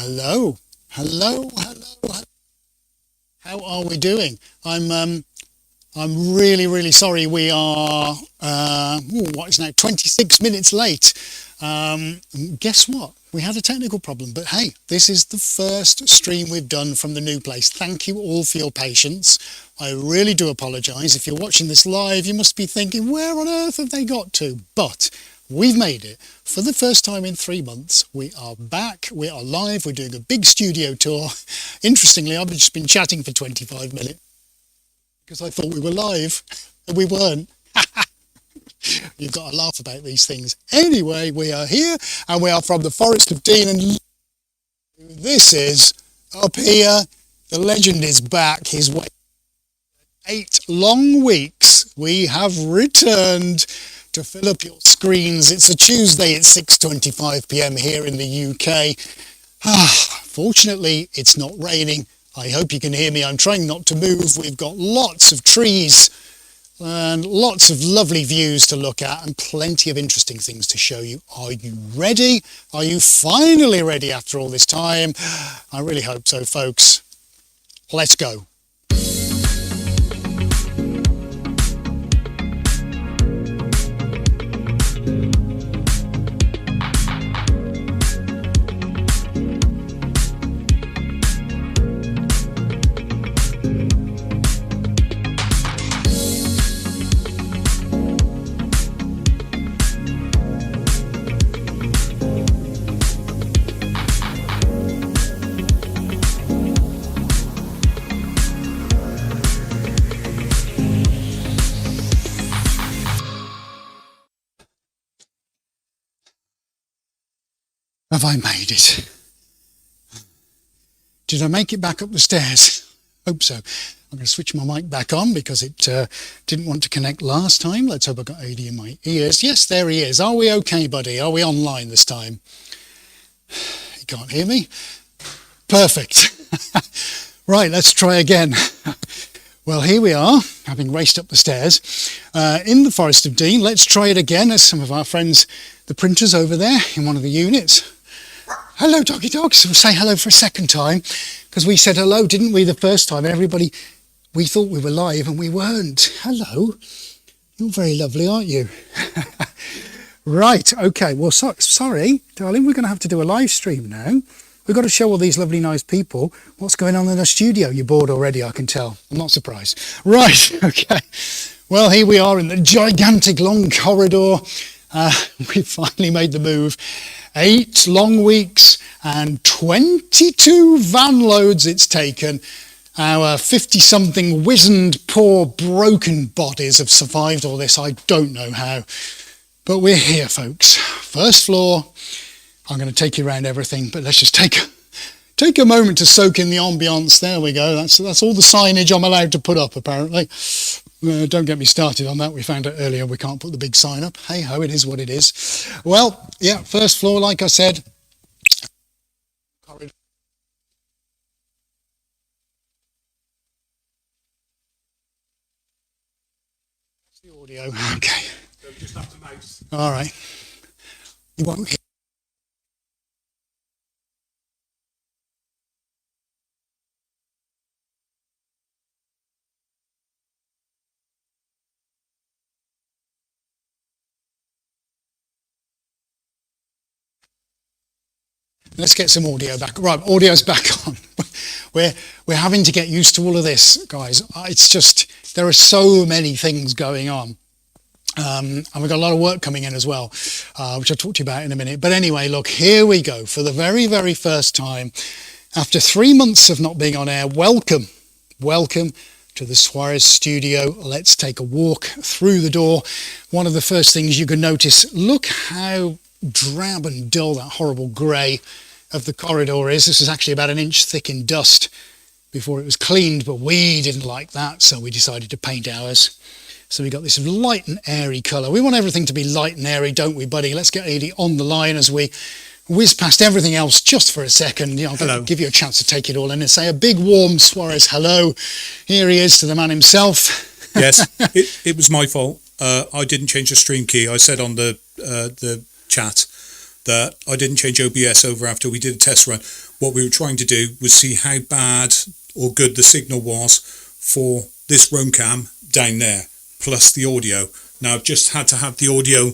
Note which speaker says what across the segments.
Speaker 1: Hello, hello, hello. How are we doing? I'm really sorry. We are what is now 26 minutes late. Guess what? We had a technical problem, but hey, this is the first stream we've done from the new place. Thank you all for your patience. I really do apologise. If you're watching this live, you must be thinking, where on earth have they got to? But we've made it. For the first time in 3 months, we are back, we are live, we're doing a big studio tour. Interestingly, I've just been chatting for 25 minutes because I thought we were live, and we weren't. You've got to laugh about these things. Anyway, we are here, and we are from the Forest of Dean, and this is up here. The legend is back. He's waiting 8 long weeks. We have returned to fill up your screens. It's a Tuesday at 6:25 p.m. here in the UK. Fortunately, it's not raining. I hope you can hear me. I'm trying not to move. We've got lots of trees and lots of lovely views to look at and plenty of interesting things to show you. Are you ready? Are you finally ready after all this time? I really hope so, folks. Let's go. Have I made it? Did I make it back up the stairs? Hope so. I'm going to switch my mic back on because it didn't want to connect last time. Let's hope I got AD in my ears. Yes, there he is. Are we okay, buddy? Are we online this time? You can't hear me? Perfect. Right, let's try again. Well, here we are, having raced up the stairs in the Forest of Dean. Let's try it again as some of our friends, the printers over there in one of the units. Hello, doggy dogs. We'll say hello for a second time because we said hello, didn't we, the first time? Everybody, we thought we were live and we weren't. Hello. You're very lovely, aren't you? Right. Okay. Well, sorry, darling. We're going to have to do a live stream now. We've got to show all these lovely, nice people what's going on in the studio. You're bored already, I can tell. I'm not surprised. Right. Okay. Well, here we are in the gigantic long corridor. We finally made the move. 8 long weeks and 22 van loads it's taken. Our 50-something wizened, poor, broken bodies have survived all this. I don't know how. But we're here, folks. First floor. I'm going to take you around everything, but let's just take a moment to soak in the ambience. There we go. That's all the signage I'm allowed to put up, apparently. Don't get me started on that. We found out earlier we can't put the big sign up. Hey ho, it is what it is. Well, yeah, first floor, like I said. Corridor. That's the audio. Okay.
Speaker 2: So we just have to mouse.
Speaker 1: All right. You won't hear. Let's get some audio back. Right, audio's back on. We're having to get used to all of this, guys. It's just, there are so many things going on. And we've got a lot of work coming in as well, which I'll talk to you about in a minute. But anyway, look, here we go. For the very first time, after 3 months of not being on air, welcome to the Suarez studio. Let's take a walk through the door. One of the first things you can notice, look how drab and dull that horrible grey of the corridor is. This is actually about 1 inch thick in dust before it was cleaned, but we didn't like that, so we decided to paint ours. So we got this light and airy colour. We want everything to be light and airy, don't we, buddy? Let's get AD on the line as we whiz past everything else just for a second. You know, I'll give you a chance to take it all in and say a big warm Suarez hello. Here he is to the man himself.
Speaker 2: Yes, it was my fault. I didn't change the stream key. I said on the chat that I didn't change OBS over after we did a test run. What we were trying to do was see how bad or good the signal was for this roam cam down there, plus the audio. Now I've just had to have the audio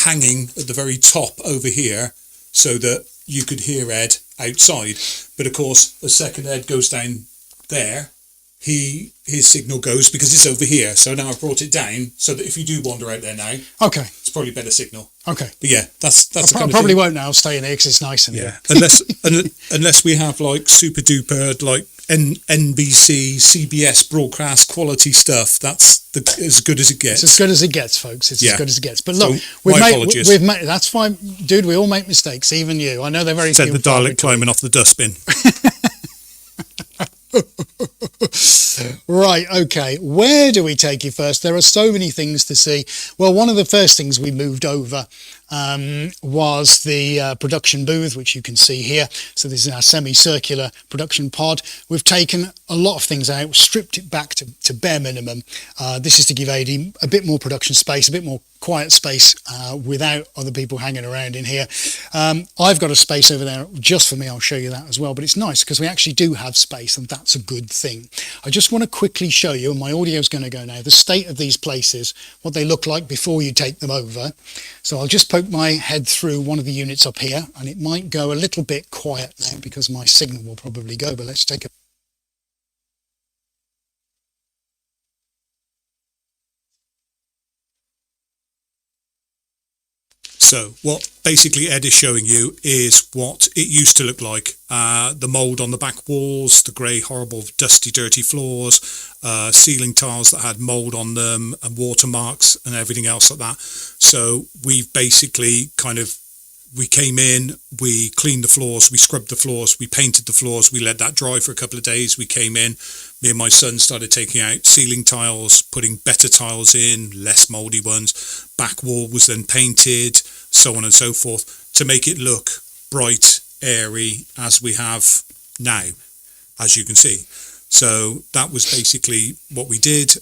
Speaker 2: hanging at the very top over here so that you could hear Ed outside. But of course, the second Ed goes down there, his signal goes because it's over here. So now I've brought it down so that if you do wander out there now,
Speaker 1: okay,
Speaker 2: it's probably better signal.
Speaker 1: Okay,
Speaker 2: but yeah, that's
Speaker 1: I probably won't now. I'll stay in here because it's nice in
Speaker 2: here.
Speaker 1: Yeah,
Speaker 2: unless we have like super duper like NBC, CBS broadcast quality stuff. That's as good as it gets.
Speaker 1: It's as good as it gets, folks. It's as good as it gets. But look,
Speaker 2: so, we've
Speaker 1: made. That's fine, dude. We all make mistakes, even you. I know they're very.
Speaker 2: Said the Dalek climbing off the dustbin.
Speaker 1: Right, okay. Where do we take you first? There are so many things to see. Well, one of the first things we moved over was the production booth, which you can see here. So this is our semicircular production pod. We've taken a lot of things out, stripped it back to bare minimum. This is to give AD a bit more production space, a bit more quiet space without other people hanging around in here. I've got a space over there just for me. I'll show you that as well. But it's nice because we actually do have space, and that's a good thing. I just want to quickly show you, and my audio is going to go now, the state of these places, what they look like before you take them over. So I'll just poke my head through one of the units up here, and it might go a little bit quiet now because my signal will probably go, but let's take a
Speaker 2: So what basically Ed is showing you is what it used to look like. The mould on the back walls, the grey, horrible, dusty, dirty floors, ceiling tiles that had mould on them and watermarks and everything else like that. So we've basically we came in, we cleaned the floors, we scrubbed the floors, we painted the floors, we let that dry for a couple of days. We came in, me and my son started taking out ceiling tiles, putting better tiles in, less mouldy ones. Back wall was then painted, so on and so forth, to make it look bright, airy, as we have now, as you can see. So that was basically what we did.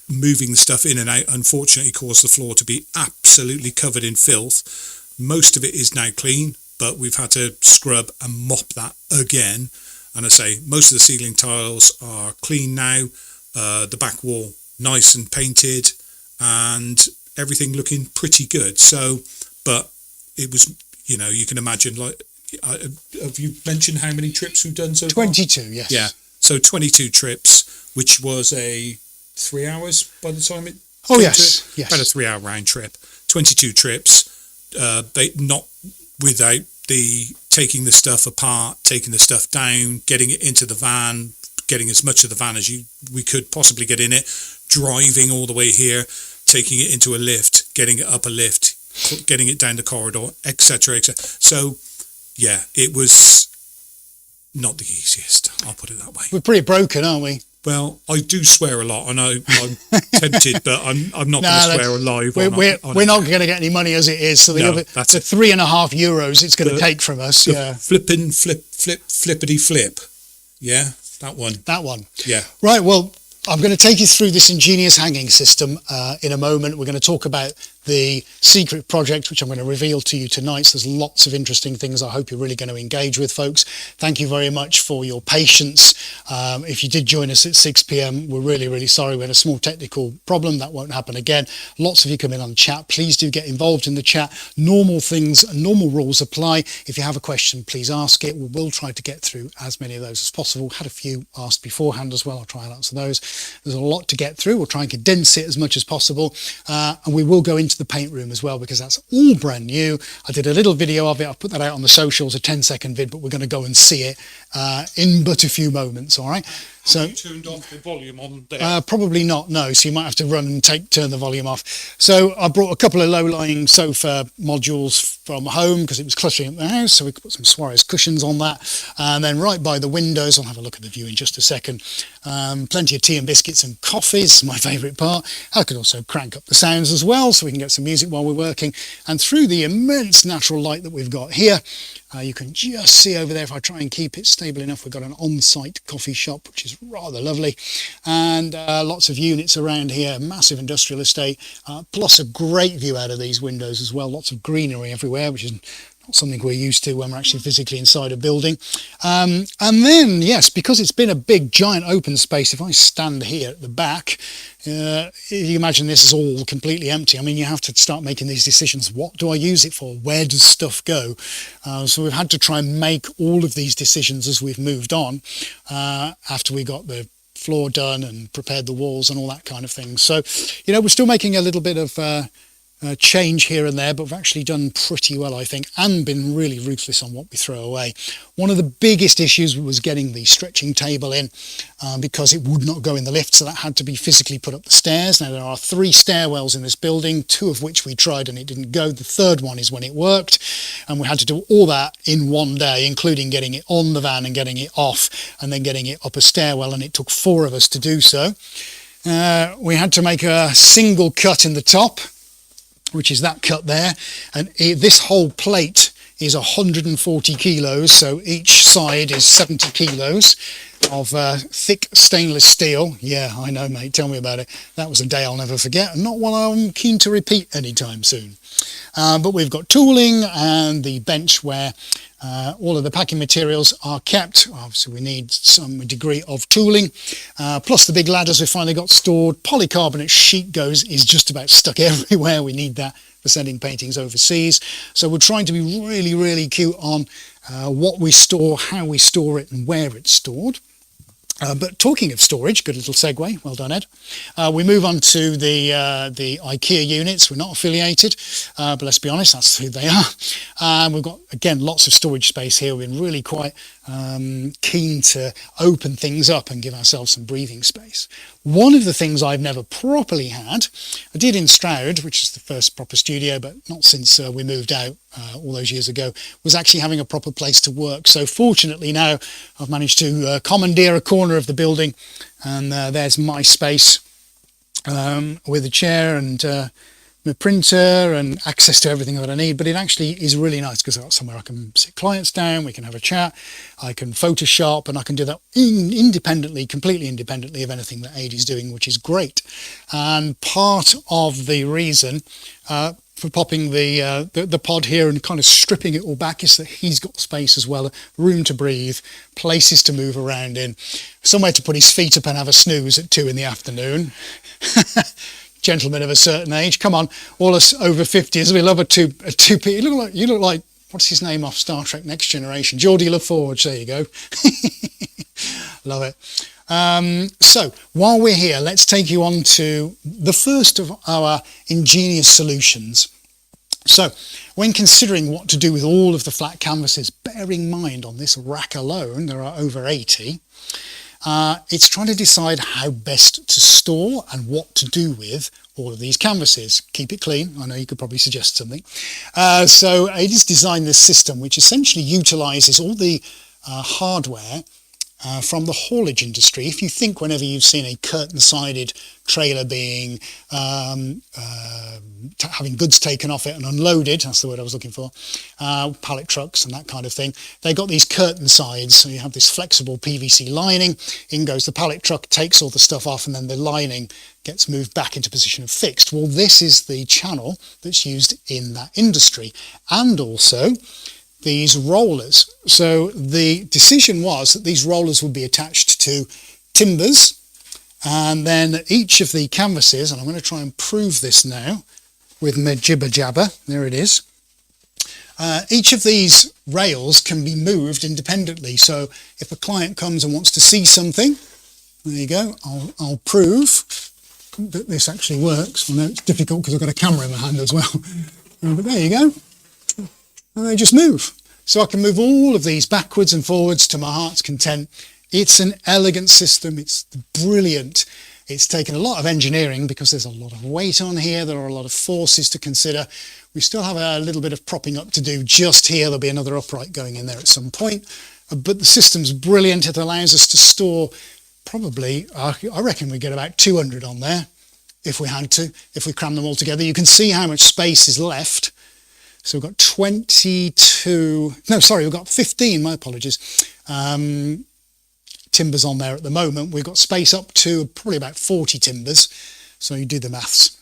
Speaker 2: Moving the stuff in and out, unfortunately, caused the floor to be absolutely covered in filth. Most of it is now clean, but we've had to scrub and mop that again. And I say, most of the ceiling tiles are clean now. The back wall nice and painted, and everything looking pretty good. So, but it was, you can imagine, like, have you mentioned how many trips we've done so far?
Speaker 1: 22, yes.
Speaker 2: Yeah, so 22 trips, which was a 3 hours by the time it...
Speaker 1: Oh, yes, yes.
Speaker 2: About a 3 hour round trip. 22 trips. Not without the taking the stuff apart, taking the stuff down, getting it into the van, getting as much of the van as we could possibly get in it, driving all the way here, taking it into a lift, getting it up a lift, getting it down the corridor, etc., etc. So, yeah, it was not the easiest. I'll put it that way.
Speaker 1: We're pretty broken, aren't we?
Speaker 2: Well, I do swear a lot. I know I'm tempted, but I'm not going to swear live.
Speaker 1: We're not going to get any money as it is. So the 3.5 euros it's going to take from us. Yeah.
Speaker 2: Flippity flip. Yeah, that one.
Speaker 1: That one.
Speaker 2: Yeah.
Speaker 1: Right. Well, I'm going to take you through this Ingenious hanging system in a moment. We're going to talk about the secret project, which I'm going to reveal to you tonight. So there's lots of interesting things I hope you're really going to engage with, folks. Thank you very much for your patience. If you did join us at 6 p.m, we're really, really sorry. We had a small technical problem. That won't happen again. Lots of you come in on the chat. Please do get involved in the chat. Normal things and normal rules apply. If you have a question, please ask it. We will try to get through as many of those as possible. Had a few asked beforehand as well. I'll try and answer those. There's a lot to get through. We'll try and condense it as much as possible. And we will go into the paint room as well, because that's all brand new. I did a little video of it. I'll put that out on the socials, a 10-second vid, but we're going to go and see it in but a few moments. All right.
Speaker 2: So you turned off the volume on there?
Speaker 1: Probably not, no. So you might have to run and turn the volume off. So I brought a couple of low-lying sofa modules from home because it was cluttering up the house. So we could put some Suarez cushions on that. And then right by the windows, I'll have a look at the view in just a second. Plenty of tea and biscuits and coffees, my favourite part. I could also crank up the sounds as well so we can get some music while we're working. And through the immense natural light that we've got here, you can just see over there, if I try and keep it stable enough, we've got an on-site coffee shop, which is rather lovely, and lots of units around here, massive industrial estate, plus a great view out of these windows as well, lots of greenery everywhere, which is not something we're used to when we're actually physically inside a building. And then, yes, because it's been a big, giant open space, if I stand here at the back, you imagine this is all completely empty. I mean, you have to start making these decisions. What do I use it for? Where does stuff go? So we've had to try and make all of these decisions as we've moved on after we got the floor done and prepared the walls and all that kind of thing. So, we're still making a little bit of change here and there, but we've actually done pretty well, I think, and been really ruthless on what we throw away. One of the biggest issues was getting the stretching table in because it would not go in the lift, so that had to be physically put up the stairs. Now, there are 3 stairwells in this building, 2 of which we tried and it didn't go. The third one is when it worked, and we had to do all that in one day, including getting it on the van and getting it off and then getting it up a stairwell, and it took 4 of us to do so. We had to make a single cut in the top, which is that cut there, and this whole plate is 140 kilos, so each side is 70 kilos of thick stainless steel. Yeah, I know, mate, tell me about it. That was a day I'll never forget, and not one I'm keen to repeat anytime soon. But we've got tooling and the bench where all of the packing materials are kept. Obviously we need some degree of tooling, plus the big ladders we finally got stored. Polycarbonate sheet is just about stuck everywhere. We need that for sending paintings overseas. So we're trying to be really, really cute on what we store, how we store it and where it's stored. But talking of storage, good little segue, well done Ed. We move on to the IKEA units. We're not affiliated, but let's be honest, that's who they are. We've got, again, lots of storage space here. We've been really quite keen to open things up and give ourselves some breathing space. One of the things I've never properly had, I did in Stroud, which is the first proper studio, but not since we moved out all those years ago, was actually having a proper place to work. So fortunately now I've managed to commandeer a corner of the building, and there's my space with a chair and my printer and access to everything that I need. But it actually is really nice because I've got somewhere I can sit clients down, we can have a chat, I can Photoshop, and I can do that independently, completely independently of anything that Aidie's doing, which is great. And part of the reason for popping the pod here and kind of stripping it all back is that he's got space as well, room to breathe, places to move around in, somewhere to put his feet up and have a snooze at 2 in the afternoon. Gentlemen of a certain age, come on, all us over 50s, we love a two you look like what's his name off Star Trek Next Generation, Geordie LaForge. There you go. Love it. So while we're here, let's take you on to the first of our Ingenious solutions. So when considering what to do with all of the flat canvases, bearing in mind on this rack alone there are over 80, it's trying to decide how best to store and what to do with all of these canvases. Keep it clean. I know you could probably suggest something. So Aidie's designed this system which essentially utilises all the hardware from the haulage industry. If you think whenever you've seen a curtain-sided trailer being having goods taken off it and unloaded, that's the word I was looking for, pallet trucks and that kind of thing, they got these curtain sides, so you have this flexible PVC lining, in goes the pallet truck, takes all the stuff off, and then the lining gets moved back into position of fixed. Well, this is the channel that's used in that industry, and also these rollers. So the decision was that these rollers would be attached to timbers, and then each of the canvases, and I'm going to try and prove this now with my jibber jabber, there it is. Each of these rails can be moved independently, so if a client comes and wants to see something, there you go, I'll prove that this actually works. I know it's difficult because I've got a camera in my hand as well, but there you go. And they just move. So I can move all of these backwards and forwards to my heart's content. It's an elegant system. It's brilliant. It's taken a lot of engineering because there's a lot of weight on here. There are a lot of forces to consider. We still have a little bit of propping up to do just here. There'll be another upright going in there at some point. But the system's brilliant. It allows us to store probably, I reckon we get about 200 on there if we had to, if we cram them all together. You can see how much space is left. So we've got 15, my apologies, timbers on there at the moment. We've got space up to probably about 40 timbers, so you do the maths.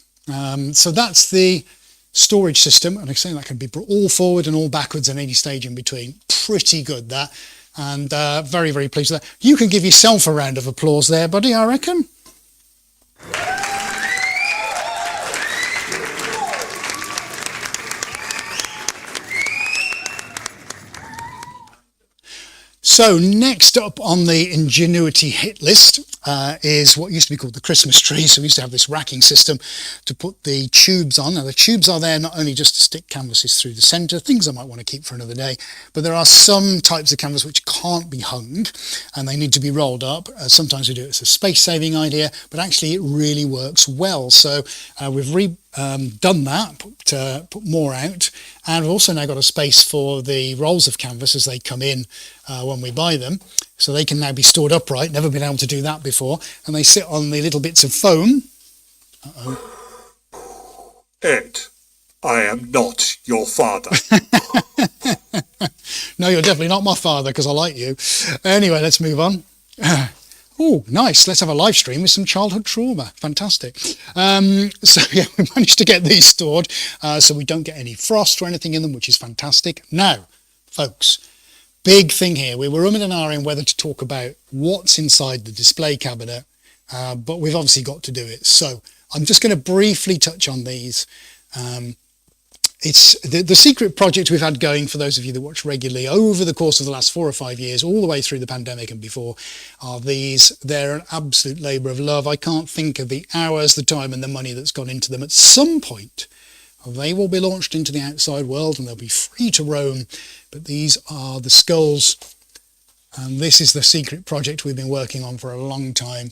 Speaker 1: So that's the storage system, and I say that can be all forward and all backwards and any stage in between. Pretty good, that. And very, very pleased with that. You can give yourself a round of applause there, buddy, I reckon. So next up on the Ingenuity hit list is what used to be called the Christmas tree. So we used to have this racking system to put the tubes on. Now the tubes are there not only just to stick canvases through the centre, things I might want to keep for another day, but there are some types of canvas which can't be hung and they need to be rolled up. Sometimes we do it as a space-saving idea, but actually it really works well. So we've done that, put more out, and we've also now got a space for the rolls of canvas as they come in when we buy them, so they can now be stored upright. Never been able to do that before, and they sit on the little bits of foam.
Speaker 3: Ed, I am not your father.
Speaker 1: No, you're definitely not my father, because I like you. Anyway, let's move on. Oh, nice. Let's have a live stream with some childhood trauma. Fantastic. So yeah, we managed to get these stored so we don't get any frost or anything in them, which is fantastic. Now, folks, big thing here. We were umming and ahhing whether to talk about what's inside the display cabinet, but we've obviously got to do it. So I'm just going to briefly touch on these. It's the secret project we've had going, for those of you that watch regularly, over the course of the last 4 or 5 years, all the way through the pandemic and before, are these. They're an absolute labour of love. I can't think of the hours, the time and the money that's gone into them. At some point, they will be launched into the outside world and they'll be free to roam. But these are the skulls, and this is the secret project we've been working on for a long time.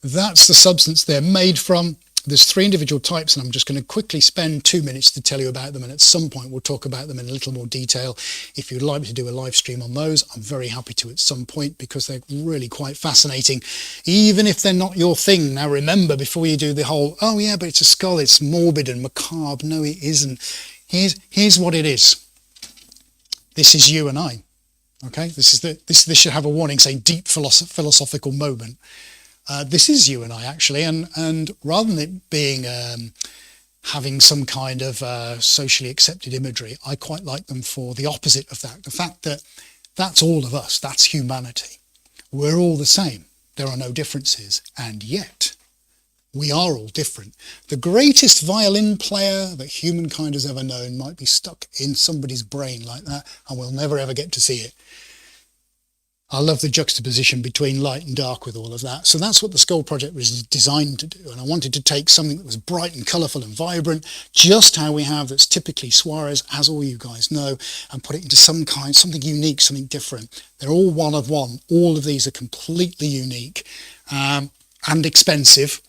Speaker 1: That's the substance they're made from. There's 3 individual types, and I'm just going to quickly spend 2 minutes to tell you about them, and at some point we'll talk about them in a little more detail. If you'd like me to do a live stream on those, I'm very happy to at some point, because they're really quite fascinating, even if they're not your thing. Now remember, before you do the whole, oh yeah, but it's a skull, it's morbid and macabre. No, it isn't. Here's what it is. This is you and I. Okay, this should have a warning saying deep philosophical moment. This is you and I, actually, and rather than it being having some kind of socially accepted imagery, I quite like them for the opposite of that. The fact that that's all of us, that's humanity. We're all the same. There are no differences, and yet we are all different. The greatest violin player that humankind has ever known might be stuck in somebody's brain like that, and we'll never ever get to see it. I love the juxtaposition between light and dark with all of that. So that's what the Skull Project was designed to do. And I wanted to take something that was bright and colourful and vibrant, just how we have that's typically Suarez, as all you guys know, and put it into something unique, something different. They're all one of one. All of these are completely unique and expensive,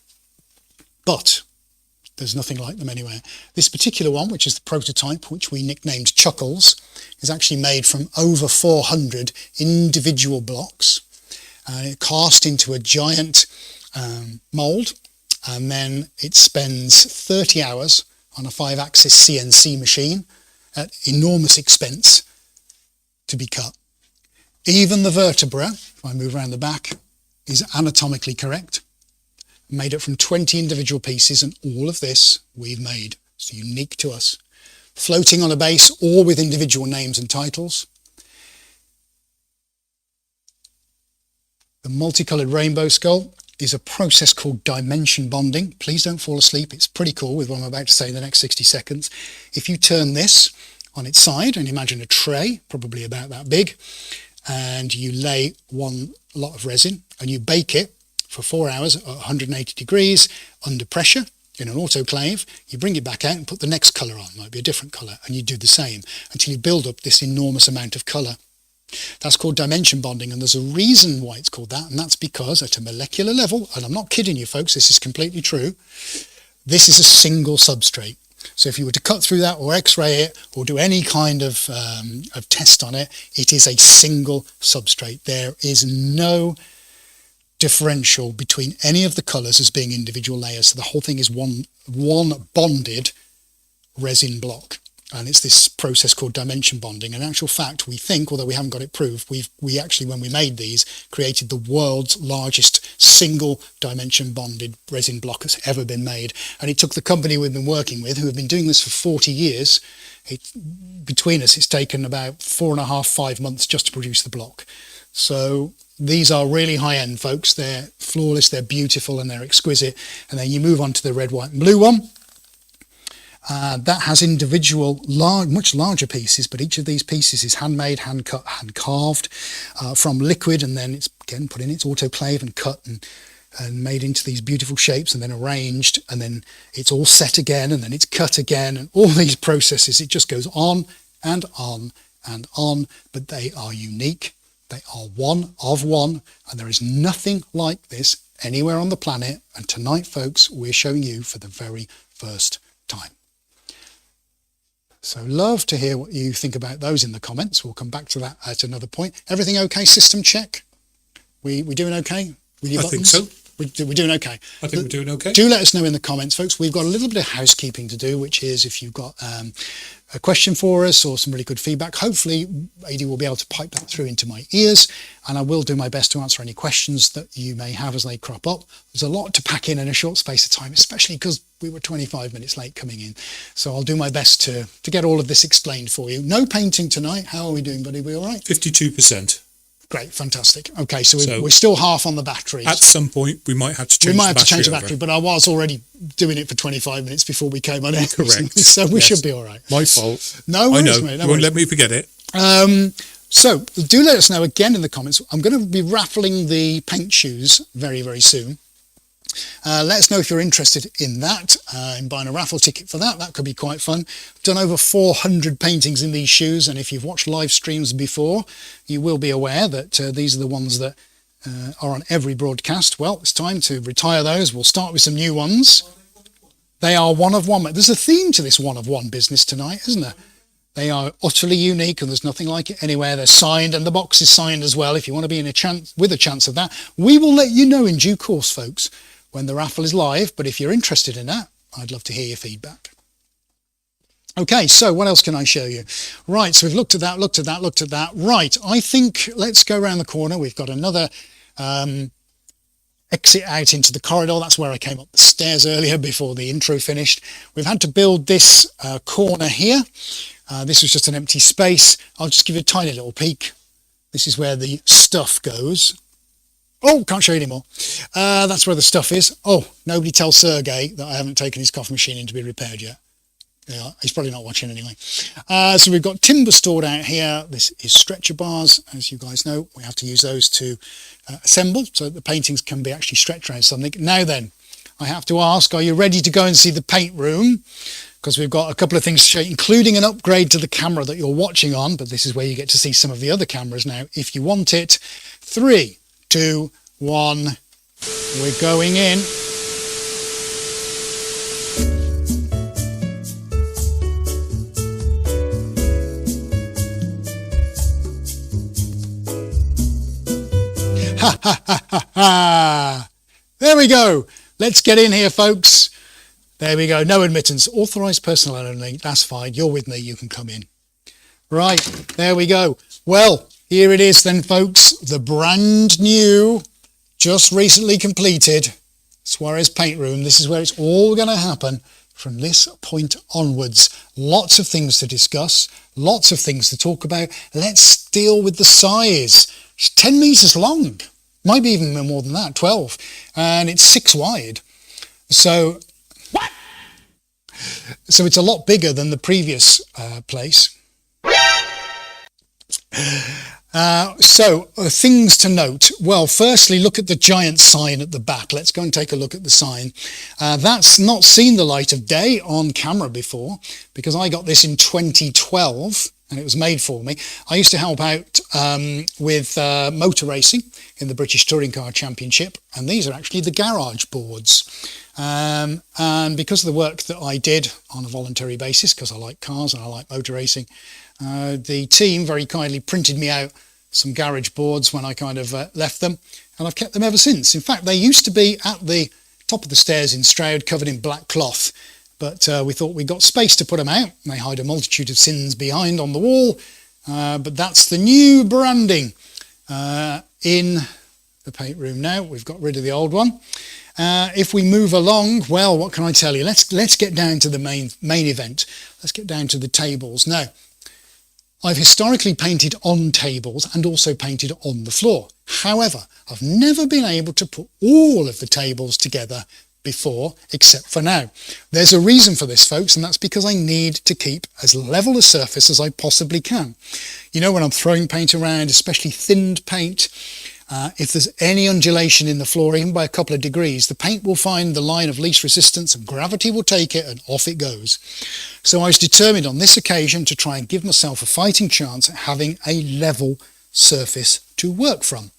Speaker 1: but there's nothing like them anywhere. This particular one, which is the prototype, which we nicknamed Chuckles, is actually made from over 400 individual blocks, cast into a giant mould, and then it spends 30 hours on a 5-axis CNC machine at enormous expense to be cut. Even the vertebra, if I move around the back, is anatomically correct. Made it from 20 individual pieces, and all of this we've made. It's unique to us. Floating on a base, or with individual names and titles. The multicoloured rainbow skull is a process called dimension bonding. Please don't fall asleep. It's pretty cool with what I'm about to say in the next 60 seconds. If you turn this on its side and imagine a tray, probably about that big, and you lay one lot of resin and you bake it for 4 hours at 180 degrees under pressure in an autoclave, you bring it back out and put the next colour on. It might be a different colour, and you do the same until you build up this enormous amount of colour. That's called dimension bonding, and there's a reason why it's called that, and that's because at a molecular level, and I'm not kidding you folks, this is completely true, this is a single substrate. So if you were to cut through that or x-ray it or do any kind of test on it, it is a single substrate. There is no differential between any of the colours as being individual layers. So the whole thing is one bonded resin block. And it's this process called dimension bonding. In actual fact, we think, although we haven't got it proved, we actually, when we made these, created the world's largest single dimension bonded resin block that's ever been made. And it took the company we've been working with, who have been doing this for 40 years, between us, it's taken about 4.5-5 months just to produce the block. So these are really high-end, folks. They're flawless, they're beautiful, and they're exquisite. And then you move on to the red, white, and blue one. That has individual, much larger pieces, but each of these pieces is handmade, hand cut, hand carved from liquid, and then it's again put in its autoclave and cut and made into these beautiful shapes, and then arranged, and then it's all set again, and then it's cut again, and all these processes. It just goes on and on and on, but they are unique. They are one of one, and there is nothing like this anywhere on the planet. And tonight, folks, we're showing you for the very first time. So love to hear what you think about those in the comments. We'll come back to that at another point. Everything okay? System check? We doing okay with your buttons?
Speaker 2: I think so.
Speaker 1: We're doing okay.
Speaker 2: I think we're doing okay.
Speaker 1: Do let us know in the comments, folks. We've got a little bit of housekeeping to do, which is if you've got a question for us or some really good feedback, hopefully Adi will be able to pipe that through into my ears, and I will do my best to answer any questions that you may have as they crop up. There's a lot to pack in a short space of time, especially because we were 25 minutes late coming in. So I'll do my best to get all of this explained for you. No painting tonight. How are we doing, buddy? We all right?
Speaker 2: 52%.
Speaker 1: Great, fantastic. Okay, so we're still half on the batteries.
Speaker 2: At some point, we might have to change the battery,
Speaker 1: but I was already doing it for 25 minutes before we came on air.
Speaker 2: Correct.
Speaker 1: So we should be all right.
Speaker 2: My fault.
Speaker 1: No worries,
Speaker 2: I know.
Speaker 1: mate.
Speaker 2: You won't let me forget it.
Speaker 1: So do let us know again in the comments. I'm going to be raffling the paint shoes very, very soon. Let us know if you're interested in that, in buying a raffle ticket for that. That could be quite fun. I've done over 400 paintings in these shoes, and if you've watched live streams before, you will be aware that these are the ones that are on every broadcast. Well, it's time to retire those. We'll start with some new ones. They are one of one. There's a theme to this one of one business tonight, isn't there? They are utterly unique, and there's nothing like it anywhere. They're signed, and the box is signed as well. If you want to be with a chance of that, we will let you know in due course, folks, when the raffle is live. But if you're interested in that, I'd love to hear your feedback. Okay, so what else can I show you? Right, so we've looked at that. Right, I think let's go around the corner. We've got another exit out into the corridor. That's where I came up the stairs earlier before the intro finished. We've had to build this corner here. This was just an empty space. I'll just give you a tiny little peek. This is where the stuff goes. Oh, can't show you anymore. That's where the stuff is. Oh, nobody tell Sergey that I haven't taken his coffee machine in to be repaired yet. Yeah, he's probably not watching anyway. So we've got timber stored out here. This is stretcher bars. As you guys know, we have to use those to assemble so that the paintings can be actually stretched around something. Now then, I have to ask, are you ready to go and see the paint room? Because we've got a couple of things to show you, including an upgrade to the camera that you're watching on. But this is where you get to see some of the other cameras now, if you want it. 3, 2, 1, we're going in. Ha ha ha ha ha! There we go. Let's get in here, folks. There we go. No admittance. Authorised personnel only. That's fine. You're with me. You can come in. Right. There we go. Well, here it is then, folks. The brand new, just recently completed Suarez paint room. This is where it's all going to happen from this point onwards. Lots of things to discuss. Lots of things to talk about. Let's deal with the size. It's 10 metres long. Might be even more than that, 12. And it's 6 wide. So, what? So it's a lot bigger than the previous place. Things to note. Well, firstly, look at the giant sign at the back. Let's go and take a look at the sign. That's not seen the light of day on camera before, because I got this in 2012 and it was made for me. I used to help out with motor racing in the British Touring Car Championship, and these are actually the garage boards. And because of the work that I did on a voluntary basis, because I like cars and I like motor racing, the team very kindly printed me out some garage boards when I kind of left them, and I've kept them ever since. In fact, they used to be at the top of the stairs in Stroud, covered in black cloth, but we thought we got space to put them out. They hide a multitude of sins behind on the wall, but that's the new branding in the paint room now. We've got rid of the old one. If we move along, well, what can I tell you? Let's get down to the main event. Let's get down to the tables. Now, I've historically painted on tables and also painted on the floor. However, I've never been able to put all of the tables together before, except for now. There's a reason for this, folks, and that's because I need to keep as level a surface as I possibly can. You know, when I'm throwing paint around, especially thinned paint, if there's any undulation in the floor, even by a couple of degrees, the paint will find the line of least resistance and gravity will take it and off it goes. So I was determined on this occasion to try and give myself a fighting chance at having a level surface to work from.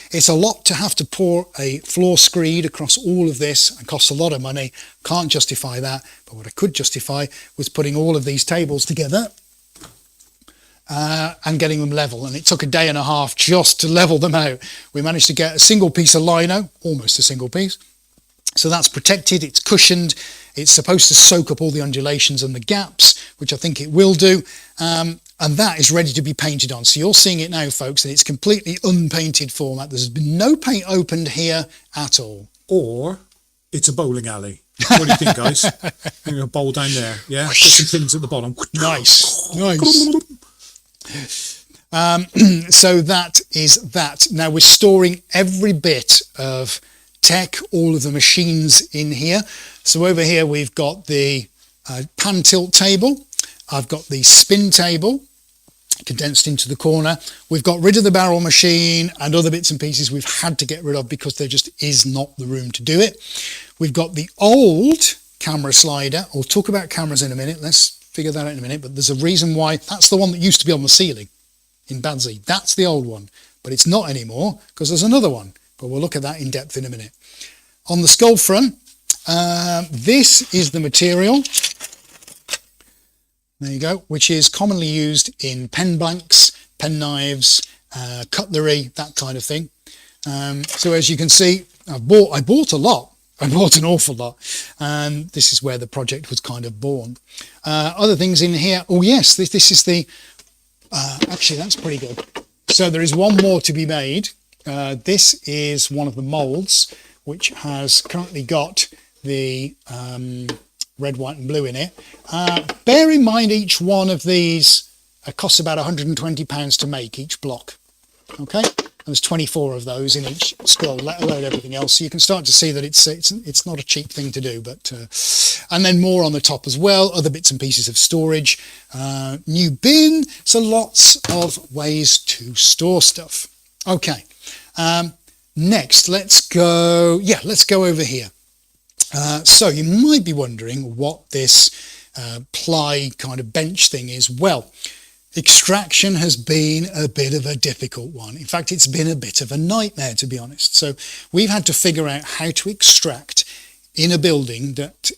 Speaker 1: It's a lot to have to pour a floor screed across all of this and costs a lot of money. Can't justify that, but what I could justify was putting all of these tables together and getting them level, and it took a day and a half just to level them out. We managed to get a single piece of lino, almost a single piece, so that's protected, it's cushioned, it's supposed to soak up all the undulations and the gaps, which I think it will do, and that is ready to be painted on. So you're seeing it now, folks, and it's completely unpainted format. There's been no paint opened here at all.
Speaker 2: Or it's a bowling alley. What do you think, guys? A bowl down there, yeah? Put some pins at the bottom.
Speaker 1: Nice, nice. So that is that. Now we're storing every bit of tech, all of the machines in here. So over here we've got the pan tilt table. I've got the spin table condensed into the corner. We've got rid of the barrel machine and other bits and pieces we've had to get rid of because there just is not the room to do it. We've got the old camera slider. I'll talk about cameras in a minute. Let's figure that out in a minute, but there's a reason why. That's the one that used to be on the ceiling in Badsey. That's the old one, but it's not anymore because there's another one, but we'll look at that in depth in a minute. On the skull front, this is the material, there you go, which is commonly used in pen blanks, pen knives, cutlery, that kind of thing. So as you can see, I bought a lot. I bought an awful lot, and this is where the project was kind of born. Other things in here, oh yes, this is the, actually that's pretty good. So there is one more to be made. This is one of the molds, which has currently got the red, white and blue in it. Bear in mind each one of these costs about £120 to make each block, okay? And there's 24 of those in each skull, let alone everything else. So you can start to see that it's not a cheap thing to do. But and then more on the top as well, other bits and pieces of storage, new bin. So lots of ways to store stuff. Okay, next let's go over here. So you might be wondering what this ply kind of bench thing is. Well, extraction has been a bit of a difficult one. In fact, it's been a bit of a nightmare, to be honest. So we've had to figure out how to extract in a building that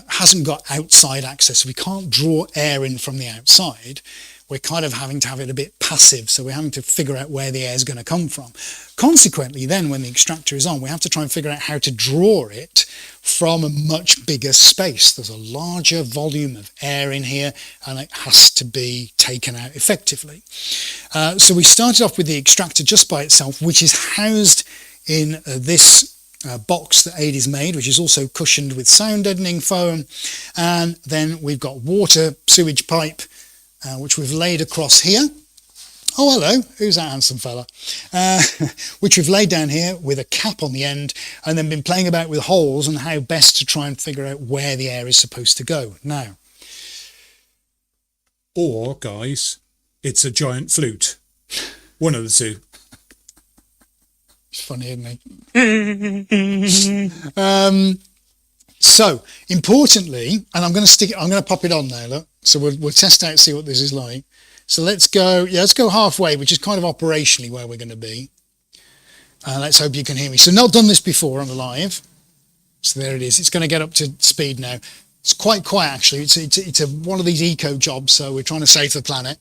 Speaker 1: hasn't got outside access. We can't draw air in from the outside. We're kind of having to have it a bit passive, so we're having to figure out where the air is going to come from. Consequently, then, when the extractor is on, we have to try and figure out how to draw it from a much bigger space. There's a larger volume of air in here, and it has to be taken out effectively. So we started off with the extractor just by itself, which is housed in this box that Adie's made, which is also cushioned with sound deadening foam. And then we've got water sewage pipe, which we've laid across here. Oh, hello, who's that handsome fella? Which we've laid down here with a cap on the end, and then been playing about with holes and how best to try and figure out where the air is supposed to go. Now,
Speaker 2: or, guys, it's a giant flute. One of the two.
Speaker 1: It's funny, isn't it? So, importantly, and I'm going to pop it on now, look. So we'll test out, see what this is like. So let's go halfway, which is kind of operationally where we're going to be. Let's hope you can hear me. So not done this before on the live. So there it is. It's going to get up to speed now. It's quite quiet actually. It's one of these eco jobs, so we're trying to save the planet.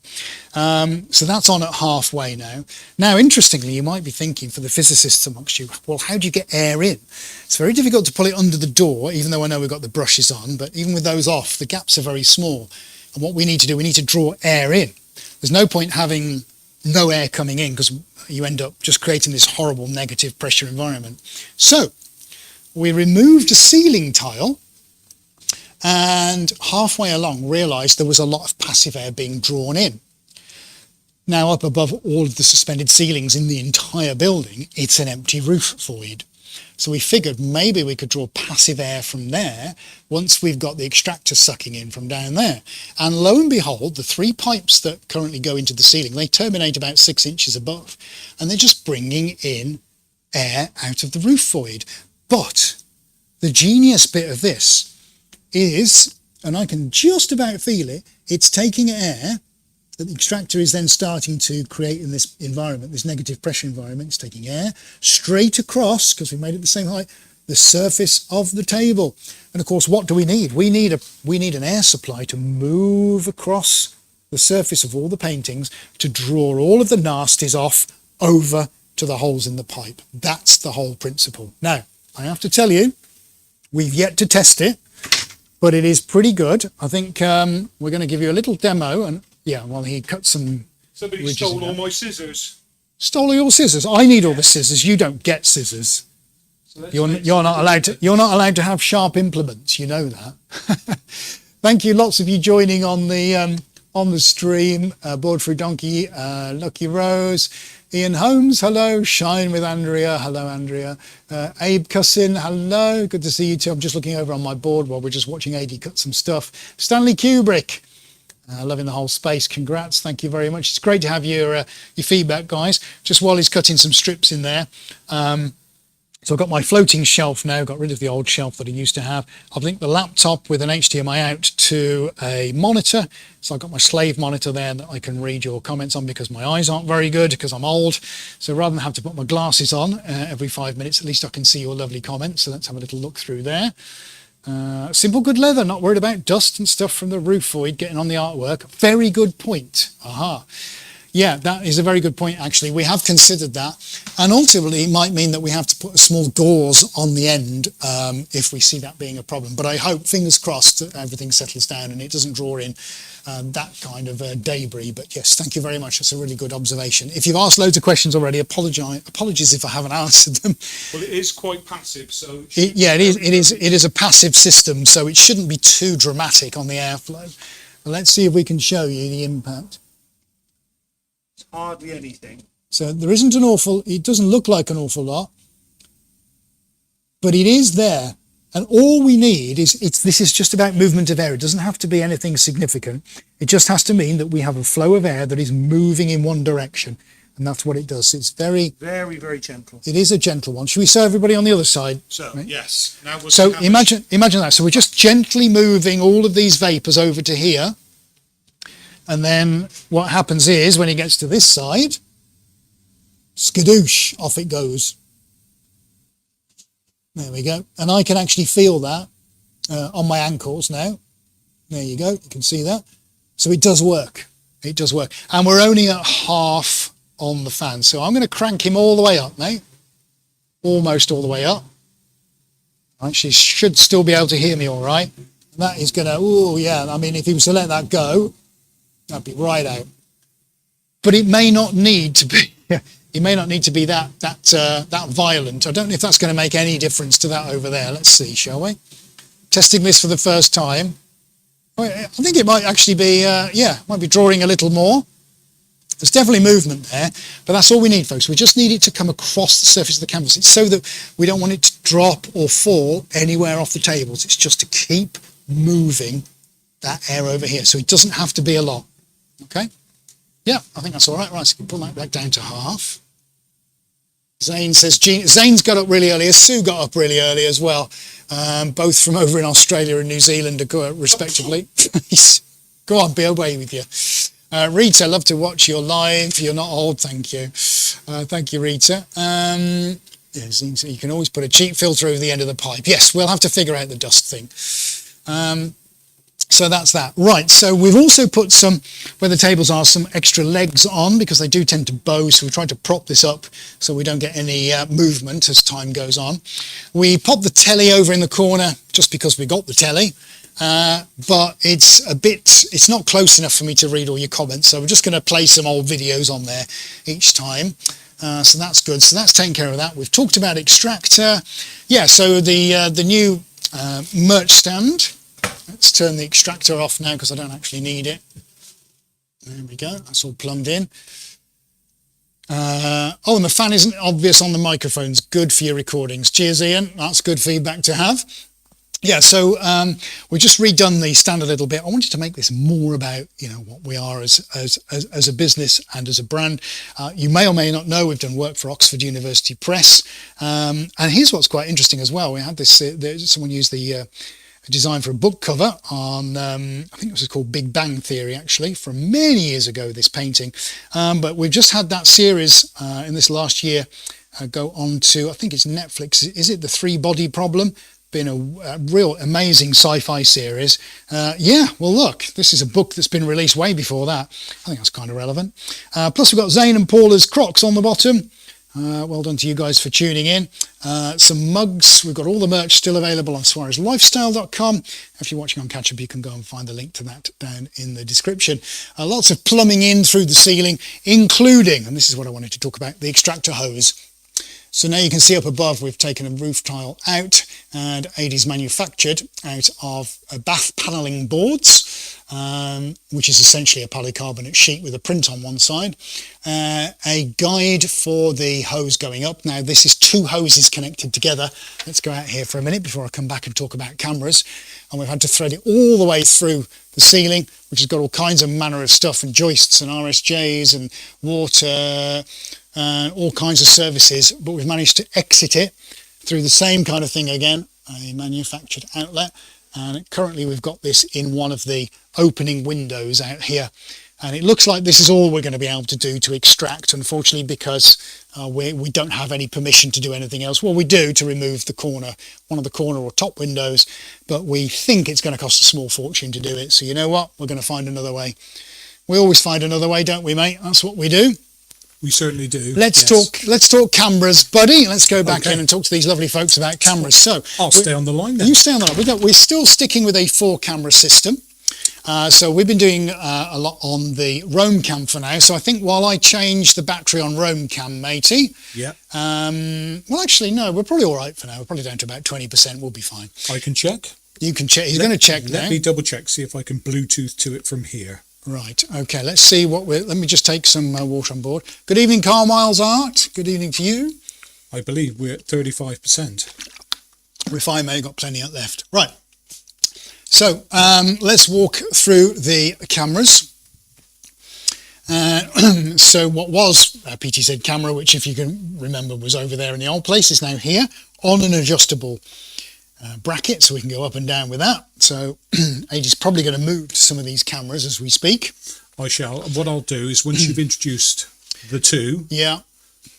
Speaker 1: So that's on at halfway now. Now, interestingly, you might be thinking for the physicists amongst you, well, how do you get air in? It's very difficult to pull it under the door, even though I know we've got the brushes on, but even with those off, the gaps are very small. And what we need to do, we need to draw air in. There's no point having no air coming in because you end up just creating this horrible negative pressure environment. So we removed a ceiling tile and halfway along realised there was a lot of passive air being drawn in. Now up above all of the suspended ceilings in the entire building, it's an empty roof void. So we figured maybe we could draw passive air from there once we've got the extractor sucking in from down there. And lo and behold, the 3 pipes that currently go into the ceiling, they terminate about 6 inches above, and they're just bringing in air out of the roof void. But the genius bit of this is, and I can just about feel it, it's taking air that the extractor is then starting to create in this environment, this negative pressure environment. It's taking air straight across, because we made it the same height, the surface of the table. And of course, what do we need? We need an air supply to move across the surface of all the paintings to draw all of the nasties off over to the holes in the pipe. That's the whole principle. Now, I have to tell you, we've yet to test it, but it is pretty good. I think we're going to give you a little demo, and yeah, well, he cut some.
Speaker 2: Somebody stole all my scissors.
Speaker 1: Stole all your scissors. I need all the scissors. You don't get scissors. So you're not allowed to. You're not allowed to have sharp implements. You know that. Thank you, lots of you joining on the stream. Board Through Donkey, Lucky Rose, Ian Holmes, hello. Shine with Andrea, hello Andrea. Abe Cussin, hello. Good to see you too. I'm just looking over on my board while we're just watching AD cut some stuff. Stanley Kubrick. Loving the whole space. Congrats. Thank you very much. It's great to have your feedback, guys. Just while he's cutting some strips in there. So I've got my floating shelf now, got rid of the old shelf that I used to have. I've linked the laptop with an HDMI out to a monitor. So I've got my slave monitor there that I can read your comments on because my eyes aren't very good because I'm old. So rather than have to put my glasses on every 5 minutes, at least I can see your lovely comments. So let's have a little look through there. Simple good leather, not worried about dust and stuff from the roof void getting on the artwork. Very good point. Aha. Yeah, that is a very good point, actually. We have considered that. And ultimately, it might mean that we have to put a small gauze on the end if we see that being a problem. But I hope, fingers crossed, that everything settles down and it doesn't draw in that kind of debris. But yes, thank you very much. That's a really good observation. If you've asked loads of questions already, apologies if I haven't answered them.
Speaker 2: Well, it is quite passive, so...
Speaker 1: It is a passive system, so it shouldn't be too dramatic on the airflow. But let's see if we can show you the impact.
Speaker 2: Hardly anything.
Speaker 1: So there isn't an awful, it doesn't look like an awful lot, but it is there. And all we need is, this is just about movement of air. It doesn't have to be anything significant. It just has to mean that we have a flow of air that is moving in one direction. And that's what it does. It's very,
Speaker 2: very, very gentle.
Speaker 1: It is a gentle one. Should we show everybody on the other side?
Speaker 2: So,
Speaker 1: right?
Speaker 2: yes. Now we'll
Speaker 1: so imagine that. So we're just gently moving all of these vapors over to here. And then what happens is when it gets to this side, skadoosh, off it goes. There we go. And I can actually feel that on my ankles now. There you go. You can see that. So it does work. It does work. And we're only at half on the fan. So I'm going to crank him all the way up now. Almost all the way up. Actually, should still be able to hear me all right. That is going to, oh yeah, I mean, if he was to let that go, that'd be right out. But it may not need to be. It may not need to be that violent. I don't know if that's going to make any difference to that over there. Let's see, shall we? Testing this for the first time. I think it might actually be, might be drawing a little more. There's definitely movement there, but that's all we need, folks. We just need it to come across the surface of the canvas. It's so that we don't want it to drop or fall anywhere off the tables. It's just to keep moving that air over here. So it doesn't have to be a lot. Okay? Yeah, I think that's all right. Right, so we can pull that back down to half. Zane says, Zane's got up really early. Sue got up really early as well. Both from over in Australia and New Zealand, respectively. Go on, be away with you. Rita, love to watch your live. You're not old, thank you. Thank you, Rita. You can always put a cheap filter over the end of the pipe. Yes, we'll have to figure out the dust thing. So that's that. Right, so we've also put some, where the tables are, some extra legs on because they do tend to bow, so we tried to prop this up so we don't get any movement as time goes on. We popped the telly over in the corner just because we got the telly, but it's not close enough for me to read all your comments, so we're just going to play some old videos on there each time. So that's good. So that's taken care of that. We've talked about extractor. Yeah, so the new merch stand. Let's turn the extractor off now because I don't actually need it. There we go. That's all plumbed in. Oh, and the fan isn't obvious on the microphones. Good for your recordings. Cheers, Ian. That's good feedback to have. Yeah, so we've just redone the stand a little bit. I wanted to make this more about, you know, what we are as a business and as a brand. You may or may not know we've done work for Oxford University Press. And here's what's quite interesting as well. We had this, someone used the design for a book cover on, I think it was called Big Bang Theory, actually, from many years ago, this painting. But we've just had that series in this last year go on to, I think it's Netflix. Is it The Three Body Problem? Been a real amazing sci-fi series. Yeah, well, look, this is a book that's been released way before that. I think that's kind of relevant. Plus we've got Zane and Paula's Crocs on the bottom. Well done to you guys for tuning in. Some mugs. We've got all the merch still available on suareslifestyle.com. If you're watching on Catch Up, you can go and find the link to that down in the description. Lots of plumbing in through the ceiling, including, and this is what I wanted to talk about, the extractor hose. So now you can see up above we've taken a roof tile out, and Adie's manufactured out of bath panelling boards, which is essentially a polycarbonate sheet with a print on one side, a guide for the hose going up. Now this is two hoses connected together. Let's go out here for a minute before I come back and talk about cameras. And we've had to thread it all the way through the ceiling, which has got all kinds of manner of stuff and joists and RSJs and water, all kinds of services, but we've managed to exit it through the same kind of thing again, a manufactured outlet. And currently we've got this in one of the opening windows out here. And it looks like this is all we're going to be able to do to extract, unfortunately, because we don't have any permission to do anything else. Well, we do to remove the corner, one of the corner or top windows, but we think it's going to cost a small fortune to do it. So you know what? We're going to find another way. We always find another way, don't we, mate? That's what we do.
Speaker 2: We certainly do.
Speaker 1: Let's talk cameras, buddy. Let's go back in and talk to these lovely folks about cameras. So
Speaker 2: I'll stay on the line then.
Speaker 1: You stay on the line. We're still sticking with a 4-camera system. So we've been doing a lot on the Roam Cam for now. So I think while I change the battery on Roam Cam, matey.
Speaker 2: Yeah.
Speaker 1: Well, actually, no, we're probably all right for now. We're probably down to about 20%. We'll be fine.
Speaker 2: I can check.
Speaker 1: You can check. He's going to check now.
Speaker 2: Let me double check, see if I can Bluetooth to it from here.
Speaker 1: Right, okay, let's see what let me just take some water on board. Good evening, Carmile's Art. Good evening to you.
Speaker 2: I believe we're at 35%.
Speaker 1: We're fine, mate, got plenty left. Right, so let's walk through the cameras. So what was a PTZ camera, which if you can remember was over there in the old place, is now here on an adjustable bracket, so we can go up and down with that. So Adie's probably going to move to some of these cameras as we speak.
Speaker 2: I shall. What I'll do is once you've introduced the two,
Speaker 1: yeah,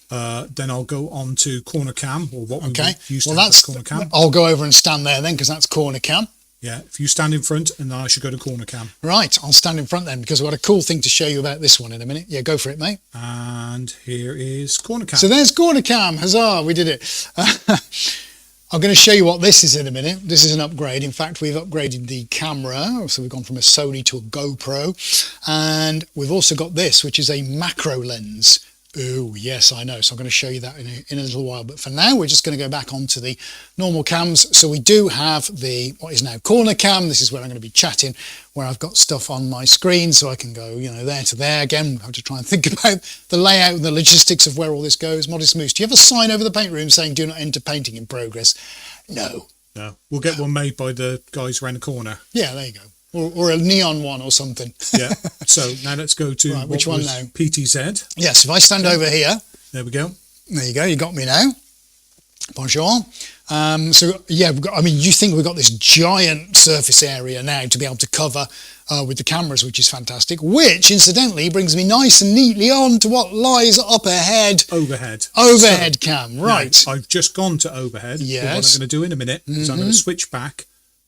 Speaker 2: then I'll go on to corner cam, or what we used to
Speaker 1: well,
Speaker 2: have as corner cam.
Speaker 1: I'll go over and stand there then, because that's corner cam.
Speaker 2: Yeah, if you stand in front, and then I should go to corner cam. Right,
Speaker 1: I'll stand in front then, because I've got a cool thing to show you about this one in a minute. Yeah, go for it, mate.
Speaker 2: And here is corner cam.
Speaker 1: So there's corner cam. Huzzah, we did it. I'm going to show you what this is in a minute. This is an upgrade. In fact, we've upgraded the camera. So we've gone from a Sony to a GoPro. And we've also got this, which is a macro lens. Oh, yes, I know. So I'm going to show you that in a little while. But for now, we're just going to go back onto the normal cams. So we do have the what is now corner cam. This is where I'm going to be chatting, where I've got stuff on my screen so I can go, you know, there to there. Again, I have to try and think about the layout and the logistics of where all this goes. Modest Moose, do you have a sign over the paint room saying do not enter painting in progress? No.
Speaker 2: No. We'll get one made by the guys around the corner.
Speaker 1: Yeah, there you go. Or a neon one or something.
Speaker 2: Yeah. So now let's go to
Speaker 1: right, which one now?
Speaker 2: PTZ.
Speaker 1: Yes, if I stand over here.
Speaker 2: There we go.
Speaker 1: There you go. You got me now. Bonjour. So yeah, you think we've got this giant surface area now to be able to cover with the cameras, which is fantastic, which incidentally brings me nice and neatly on to what lies up ahead.
Speaker 2: Overhead
Speaker 1: Cam, right.
Speaker 2: Now, I've just gone to overhead.
Speaker 1: Yes.
Speaker 2: What I'm going to do in a minute is I'm going to switch back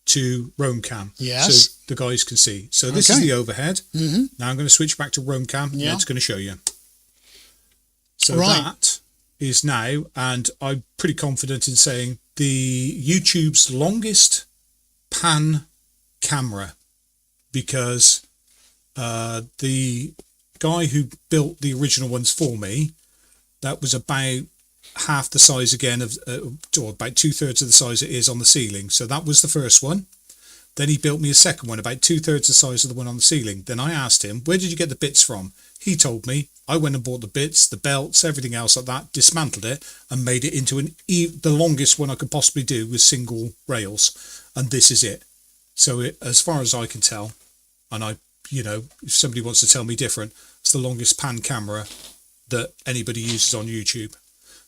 Speaker 2: to RoamCam.
Speaker 1: Yes.
Speaker 2: So the guys can see. So this is the overhead.
Speaker 1: Mm-hmm.
Speaker 2: Now I'm going to switch back to RoamCam.
Speaker 1: Yeah.
Speaker 2: And it's going to show you. So
Speaker 1: Right.
Speaker 2: that is now, and I'm pretty confident in saying, the YouTube's longest pan camera, because the guy who built the original ones for me, that was about half the size again of, or about 2/3 of the size it is on the ceiling. So that was the first one. Then he built me a second one, about 2/3 the size of the one on the ceiling. Then I asked him, where did you get the bits from? He told me. I went and bought the bits, the belts, everything else like that, dismantled it and made it into the longest one I could possibly do with single rails. And this is it. So as far as I can tell, and if somebody wants to tell me different, it's the longest pan camera that anybody uses on YouTube.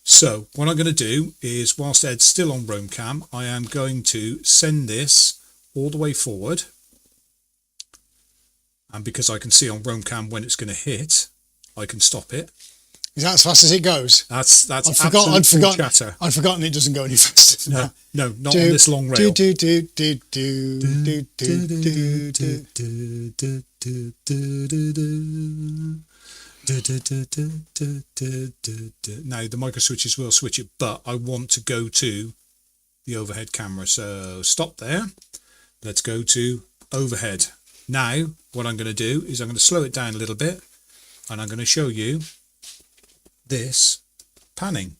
Speaker 2: So what I'm going to do is, whilst Ed's still on RoamCam, I am going to send this all the way forward. And because I can see on RoamCam when it's going to hit, I can stop it.
Speaker 1: Is that as fast as it goes?
Speaker 2: That's
Speaker 1: I'd forgotten
Speaker 2: chatter.
Speaker 1: I'd forgotten it doesn't go any faster.
Speaker 2: No, not on this long rail. Now the micro switches will switch it, but I want to go to the overhead camera. So stop there. Let's go to overhead. Now what I'm going to do is I'm going to slow it down a little bit, and I'm going to show you this panning.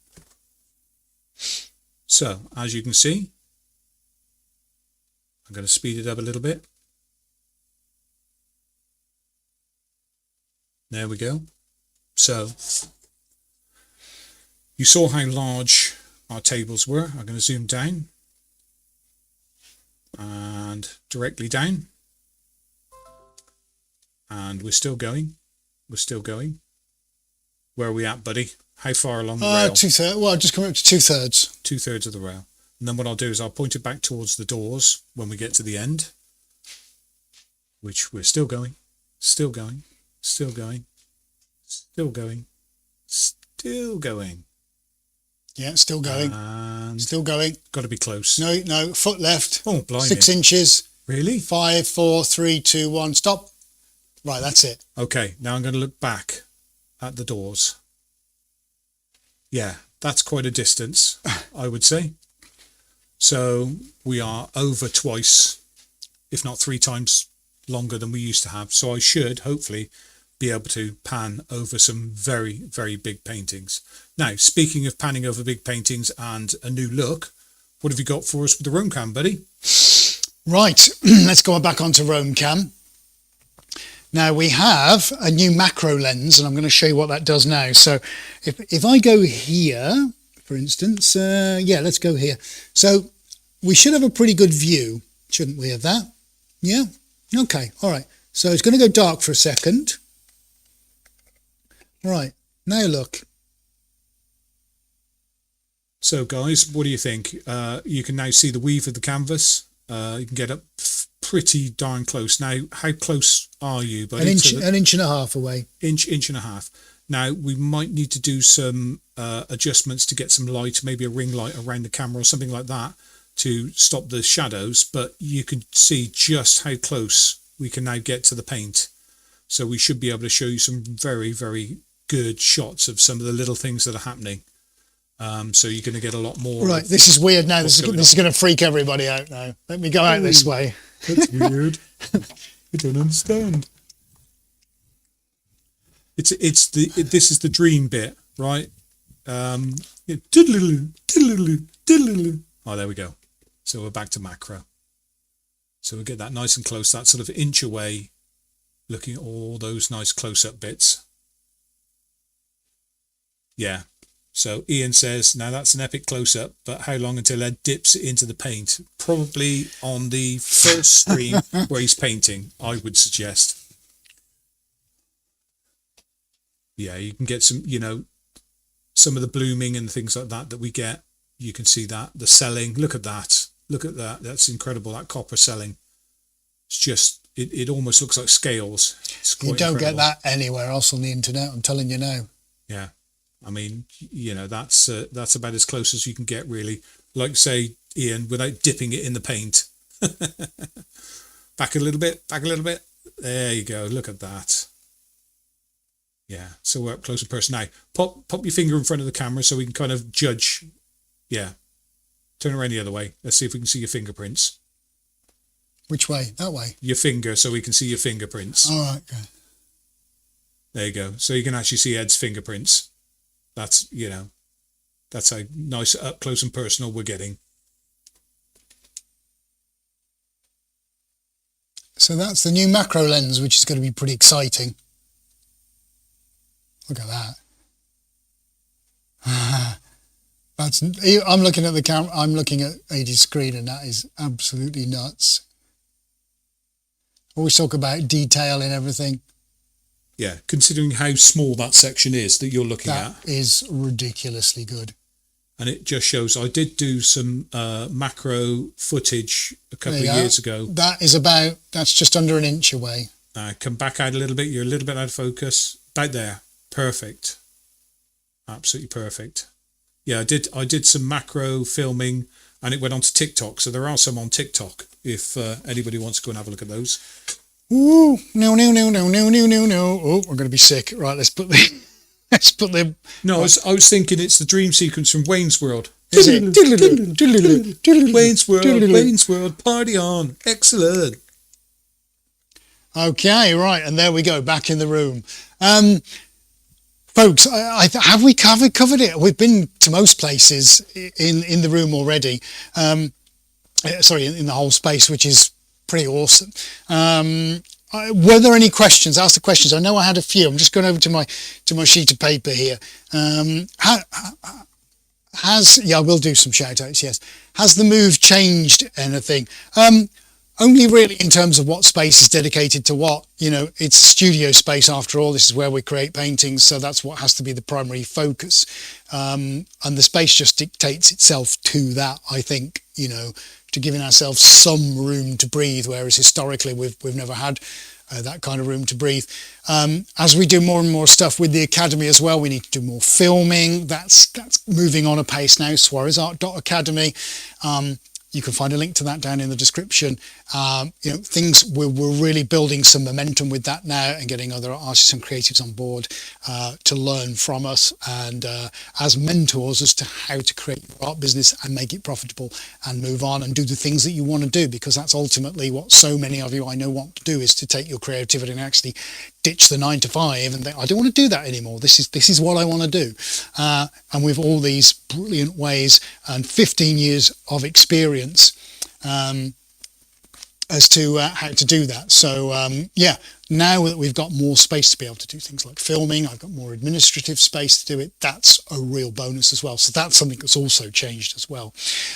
Speaker 2: So as you can see, I'm going to speed it up a little bit. There we go. So you saw how large our tables were. I'm going to zoom down and directly down, and we're still going. We're still going. Where are we at, buddy? How far along the rail?
Speaker 1: 2/3. Well, just coming up to 2/3.
Speaker 2: 2/3 of the rail. And then what I'll do is I'll point it back towards the doors when we get to the end, which we're still going, still going, still going, still going, still going.
Speaker 1: Yeah, still going.
Speaker 2: And
Speaker 1: Still going.
Speaker 2: got to be close.
Speaker 1: No, foot left.
Speaker 2: Oh, blimey.
Speaker 1: 6 inches.
Speaker 2: Really?
Speaker 1: 5, 4, 3, 2, 1. Stop. Right, that's it.
Speaker 2: Okay, now I'm going to look back at the doors. Yeah, that's quite a distance, I would say. So we are over twice, if not 3 times longer than we used to have. So I should hopefully be able to pan over some very, very big paintings. Now, speaking of panning over big paintings and a new look, what have you got for us with the RoamCam, buddy?
Speaker 1: Right, let's go back onto RoamCam. Now we have a new macro lens, and I'm going to show you what that does now. So if I go here, for instance, let's go here. So we should have a pretty good view, shouldn't we, of that? Yeah? Okay, all right. So it's going to go dark for a second. Right, now look.
Speaker 2: So guys, what do you think? You can now see the weave of the canvas. You can get up pretty darn close. Now, how close are you, buddy?
Speaker 1: An inch and a half away.
Speaker 2: Inch and a half. Now, we might need to do some adjustments to get some light, maybe a ring light around the camera or something like that to stop the shadows, but you can see just how close we can now get to the paint. So we should be able to show you some very, very good shots of some of the little things that are happening. So you're going to get a lot more.
Speaker 1: This is weird now. This is going to freak everybody out now. Let me go out this way.
Speaker 2: That's weird. I don't understand. This is the dream bit, right? Oh, there we go. So we're back to macro. So we get that nice and close, that sort of inch away, looking at all those nice close-up bits. Yeah. So Ian says, now that's an epic close-up, but how long until Ed dips it into the paint? Probably on the first stream where he's painting, I would suggest. Yeah, you can get some, some of the blooming and things like that we get. You can see that. The selling, look at that. Look at that. That's incredible, that copper selling. It's just, it almost looks like scales.
Speaker 1: You don't get that anywhere else on the internet, I'm telling you now.
Speaker 2: Yeah. I mean, that's about as close as you can get, really. Like, say, Ian, without dipping it in the paint. Back a little bit, back a little bit. There you go. Look at that. Yeah, so we're up close and personal. Now, pop your finger in front of the camera so we can kind of judge. Yeah. Turn around the other way. Let's see if we can see your fingerprints.
Speaker 1: Which way? That way?
Speaker 2: Your finger, so we can see your fingerprints.
Speaker 1: All right, good.
Speaker 2: There you go. So you can actually see Ed's fingerprints. That's, that's how nice up close and personal we're getting.
Speaker 1: So that's the new macro lens, which is going to be pretty exciting. Look at that. I'm looking at the camera. I'm looking at AD's screen, and that is absolutely nuts. Always talk about detail in everything.
Speaker 2: Yeah, considering how small that section is that you're looking at.
Speaker 1: That is ridiculously good.
Speaker 2: And it just shows, I did do some macro footage a couple of years ago.
Speaker 1: That's just under an inch away.
Speaker 2: Come back out a little bit. You're a little bit out of focus. About there. Perfect. Absolutely perfect. Yeah, I did some macro filming and it went onto TikTok. So there are some on TikTok if anybody wants to go and have a look at those.
Speaker 1: Ooh, no. Oh, we're going to be sick. Right, let's put the...
Speaker 2: No, I was thinking it's the dream sequence from Wayne's World.
Speaker 1: Is it?
Speaker 2: Wayne's World, party on. Excellent.
Speaker 1: Okay, right, and there we go, back in the room. Folks, have we covered it? We've been to most places in the room already. Sorry, in the whole space, which is pretty awesome. Were there any questions? Ask the questions. I know I had a few. I'm just going over to my sheet of paper here. We'll do some shout outs, yes. Has the move changed anything? Only really in terms of what space is dedicated to what. It's studio space after all. This is where we create paintings, so that's what has to be the primary focus. And the space just dictates itself to that, I think, to giving ourselves some room to breathe, whereas historically we've never had that kind of room to breathe. As we do more and more stuff with the Academy as well, we need to do more filming. That's moving on apace now, suarezart.academy. You can find a link to that down in the description. Things we're really building some momentum with that now and getting other artists and creatives on board to learn from us and as mentors as to how to create your art business and make it profitable and move on and do the things that you want to do, because that's ultimately what so many of you I know want to do, is to take your creativity and actually ditch the 9 to 5 and think, I don't want to do that anymore. This is what I want to do. And with all these brilliant ways and 15 years of experience as to how to do that. So now that we've got more space to be able to do things like filming, I've got more administrative space to do it. That's a real bonus as well. So that's something that's also changed as well.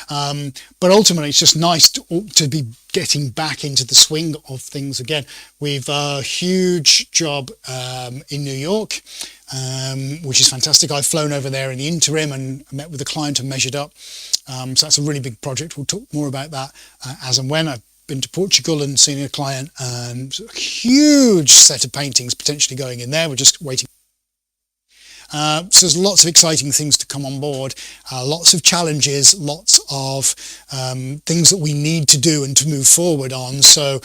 Speaker 1: But ultimately, it's just nice to be getting back into the swing of things again. We've a huge job in New York, which is fantastic. I've flown over there in the interim and met with the client and measured up. So that's a really big project. We'll talk more about that as and when. I've been to Portugal and seen a client, and a huge set of paintings potentially going in there. We're just waiting. So there's lots of exciting things to come on board, lots of challenges, lots of things that we need to do and to move forward on. So,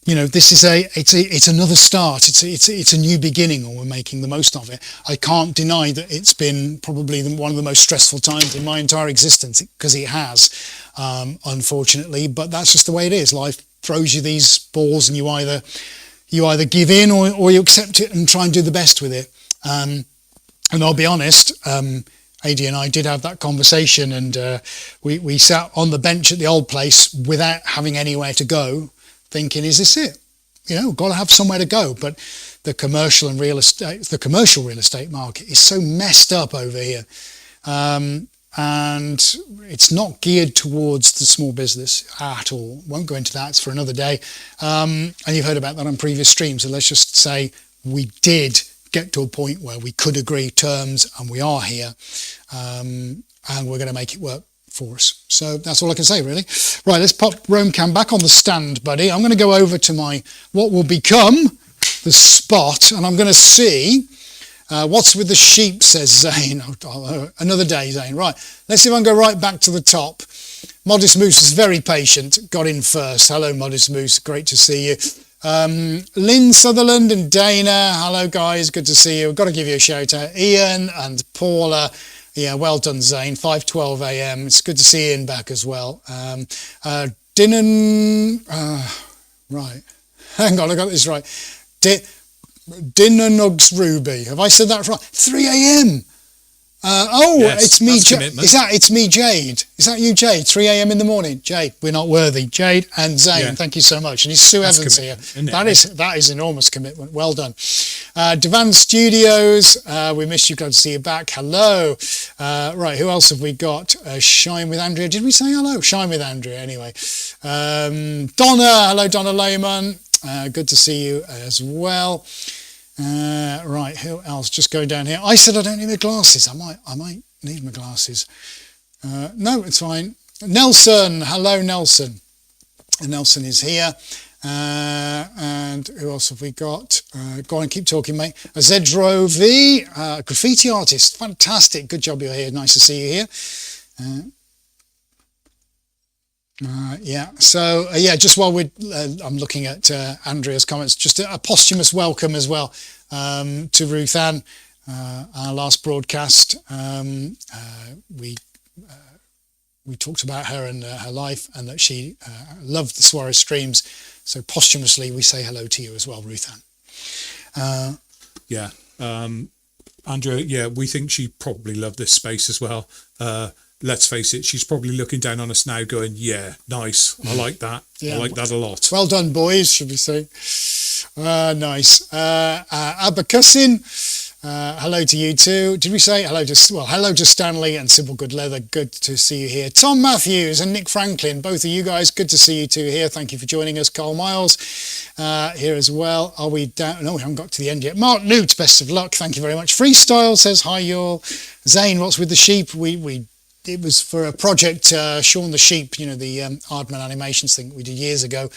Speaker 1: this is it's another start. It's a new beginning, and we're making the most of it. I can't deny that it's been probably one of the most stressful times in my entire existence, because it has, unfortunately. But that's just the way it is. Life throws you these balls, and you either give in or you accept it and try and do the best with it. And I'll be honest, AD and I did have that conversation, and we sat on the bench at the old place without having anywhere to go, thinking, is this it? Got to have somewhere to go. But the commercial real estate market is so messed up over here. And it's not geared towards the small business at all. Won't go into that, it's for another day. And you've heard about that on previous streams. So let's just say we did get to a point where we could agree terms, and we are here, and we're going to make it work for us. So that's all I can say, really. Right, let's pop Rome Cam back on the stand, buddy. I'm going to go over to what will become the spot, and I'm going to see what's with the sheep, says Zane. Another day, Zane. Right, let's see if I can go right back to the top. Modest Moose is very patient, got in first. Hello, Modest Moose, great to see you. Lynn Sutherland and Dana, hello guys, good to see you. I've got to give you a shout out. Ian and Paula, yeah, well done, Zane. 5:12 a.m. It's good to see Ian back as well. Dinnan, right, hang on, I got this right. Dinnanugs Ruby, have I said that right? 3 a.m.
Speaker 2: Yes,
Speaker 1: it's me. It's me, Jade. Is that you, Jade? 3 a.m. in the morning. Jade, we're not worthy. Jade and Zane, thank you so much. And it's Sue Evans here. That is enormous commitment. Well done. Devan Studios, we missed you. Glad to see you back. Hello. Right, who else have we got? Shine with Andrea. Did we say hello? Shine with Andrea. Anyway, Donna. Hello, Donna Lehman. Good to see you as well. Right, who else? Just going down here. I said I don't need my glasses. I might need my glasses. No, it's fine. Nelson, hello Nelson. Nelson is here. And who else have we got? Go on, keep talking, mate. Zedro V, graffiti artist. Fantastic. Good job you're here. Nice to see you here. Yeah, so just while I'm looking at Andrea's comments, just a posthumous welcome as well to Ruth Ann, our last broadcast. We talked about her and her life, and that she loved the Suarez streams. So posthumously, we say hello to you as well, Ruth Ann.
Speaker 2: Andrea, we think she probably loved this space as well. Let's face it, she's probably looking down on us now going, yeah, nice. I like that. I like that a lot.
Speaker 1: Well done, boys, should we say. Nice. Abacussin, hello to you too. Did we say hello to Stanley and Sybil Goodleather? Good to see you here. Tom Matthews and Nick Franklin, both of you guys, good to see you two here. Thank you for joining us. Carl Miles here as well. Are we down? No, we haven't got to the end yet. Mark Newt, best of luck. Thank you very much. Freestyle says, hi, y'all. Zane, what's with the sheep? It was for a project, Shaun the Sheep, the Aardman animations thing we did years ago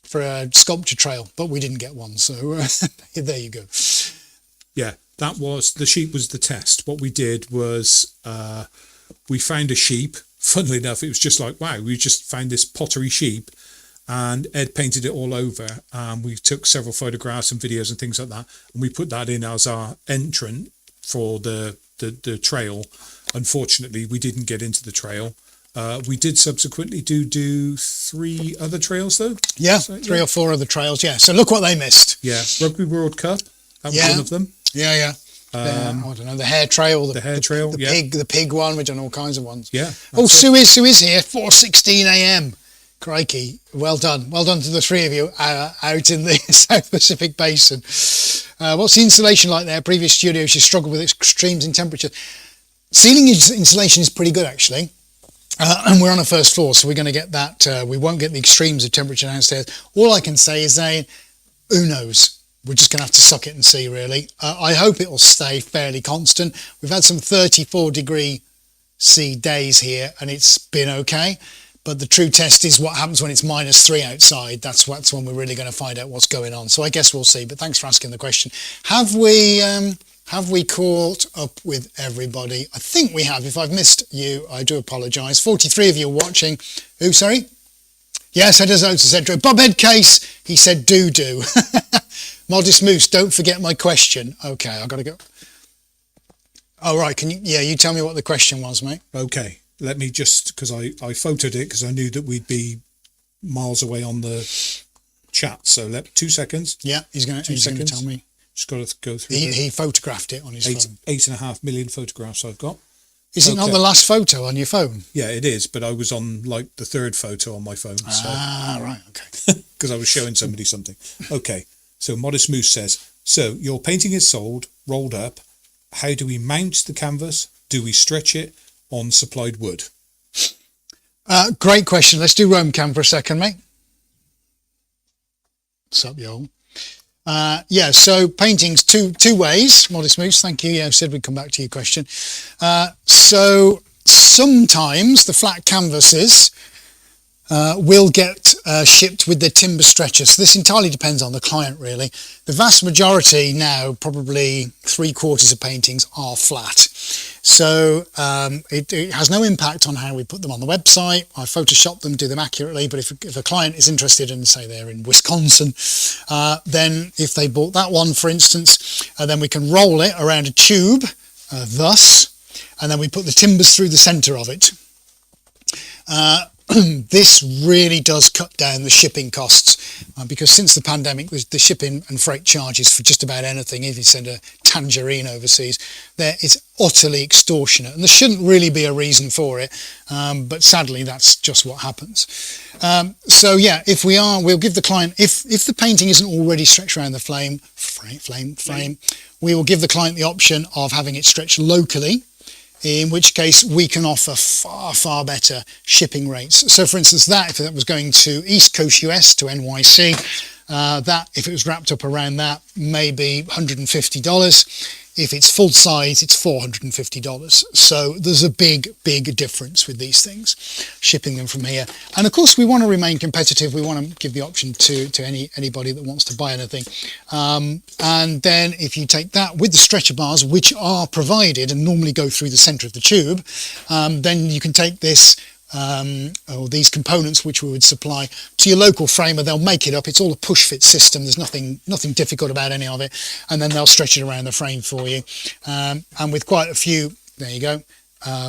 Speaker 1: for a sculpture trail, but we didn't get one. So there you go.
Speaker 2: Yeah, the sheep was the test. What we did was we found a sheep. Funnily enough, it was just like, wow, we just found this pottery sheep, and Ed painted it all over. We took several photographs and videos and things like that, and we put that in as our entrant for the trail. Unfortunately, we didn't get into the trail. We did subsequently do 3 other trails though. Yeah, so, 3 or 4 other trails. Yeah. So look what they missed. Yeah, Rugby World Cup. That was one of them. Yeah. I don't know, the hare trail, the pig one. We've done all kinds of ones. Yeah. Sue is here. 4:16 a.m. Crikey, well done to the 3 of you out in the South Pacific Basin. What's the insulation like there? Previous studios you struggled with extremes in temperature. Ceiling insulation is pretty good actually, and we're on a first floor, so we're going to get that. We won't get the extremes of temperature downstairs. All I can say is, who knows? We're just going to have to suck it and see, really. I hope it will stay fairly constant. We've had some 34 degree C days here, and it's been okay. But the true test is what happens when it's -3 outside. That's when we're really going to find out what's going on. So I guess we'll see. But thanks for asking the question. Have we caught up with everybody? I think we have. If I've missed you, I do apologise. 43 of you watching. Who, sorry? Yes, head us out to Centro. Bob Headcase, he said do. Modest Moose, don't forget my question. Okay, I've got to go. Oh, right. Can you tell me what the question was, mate? Okay. Let me just, because I photoed it because I knew that we'd be miles away on the chat. So 2 seconds. Yeah, he's going to tell me. Just got to go through. He photographed it on his phone. 8.5 million photographs I've got. Is it not the last photo on your phone? Yeah, it is, but I was on like the 3rd photo on my phone. Right, okay. Because I was showing somebody something. Okay, so Modest Moose says, so your painting is sold, rolled up. How do we mount the canvas? Do we stretch it on supplied wood? Great question. Let's do Rome Cam for a second, mate. What's up, y'all? So paintings two ways. Modest Moose, thank you. Yeah, I said we'd come back to your question. So sometimes the flat canvases will get shipped with the timber stretcher. So this entirely depends on the client, really. The vast majority now, probably 3/4 of paintings are flat.
Speaker 1: So it has no impact on how we put them on the website. I Photoshop them, do them accurately, but if a client is interested and say they're in Wisconsin, then if they bought that one, for instance, then we can roll it around a tube, thus, and then we put the timbers through the center of it. This really does cut down the shipping costs because since the pandemic, the shipping and freight charges for just about anything, if you send a tangerine overseas, there is utterly extortionate, and there shouldn't really be a reason for it, but sadly that's just what happens. So yeah, we'll give the client, if the painting isn't already stretched around the frame, we will give the client the option of having it stretched locally, in which case we can offer far better shipping rates. So for instance, if that was going to East Coast US to NYC, that if it was wrapped up around that, maybe $150. If it's full size, it's $450. So there's a big difference with these things, shipping them from here. And of course, we want to remain competitive. We want to give the option to anybody that wants to buy anything. And then if you take that with the stretcher bars, which are provided and normally go through the center of the tube, then you can take this or these components which we would supply to your local framer. They'll make it up. It's all a push fit system. There's nothing difficult about any of it, and then they'll stretch it around the frame for you. And with quite a few, there you go,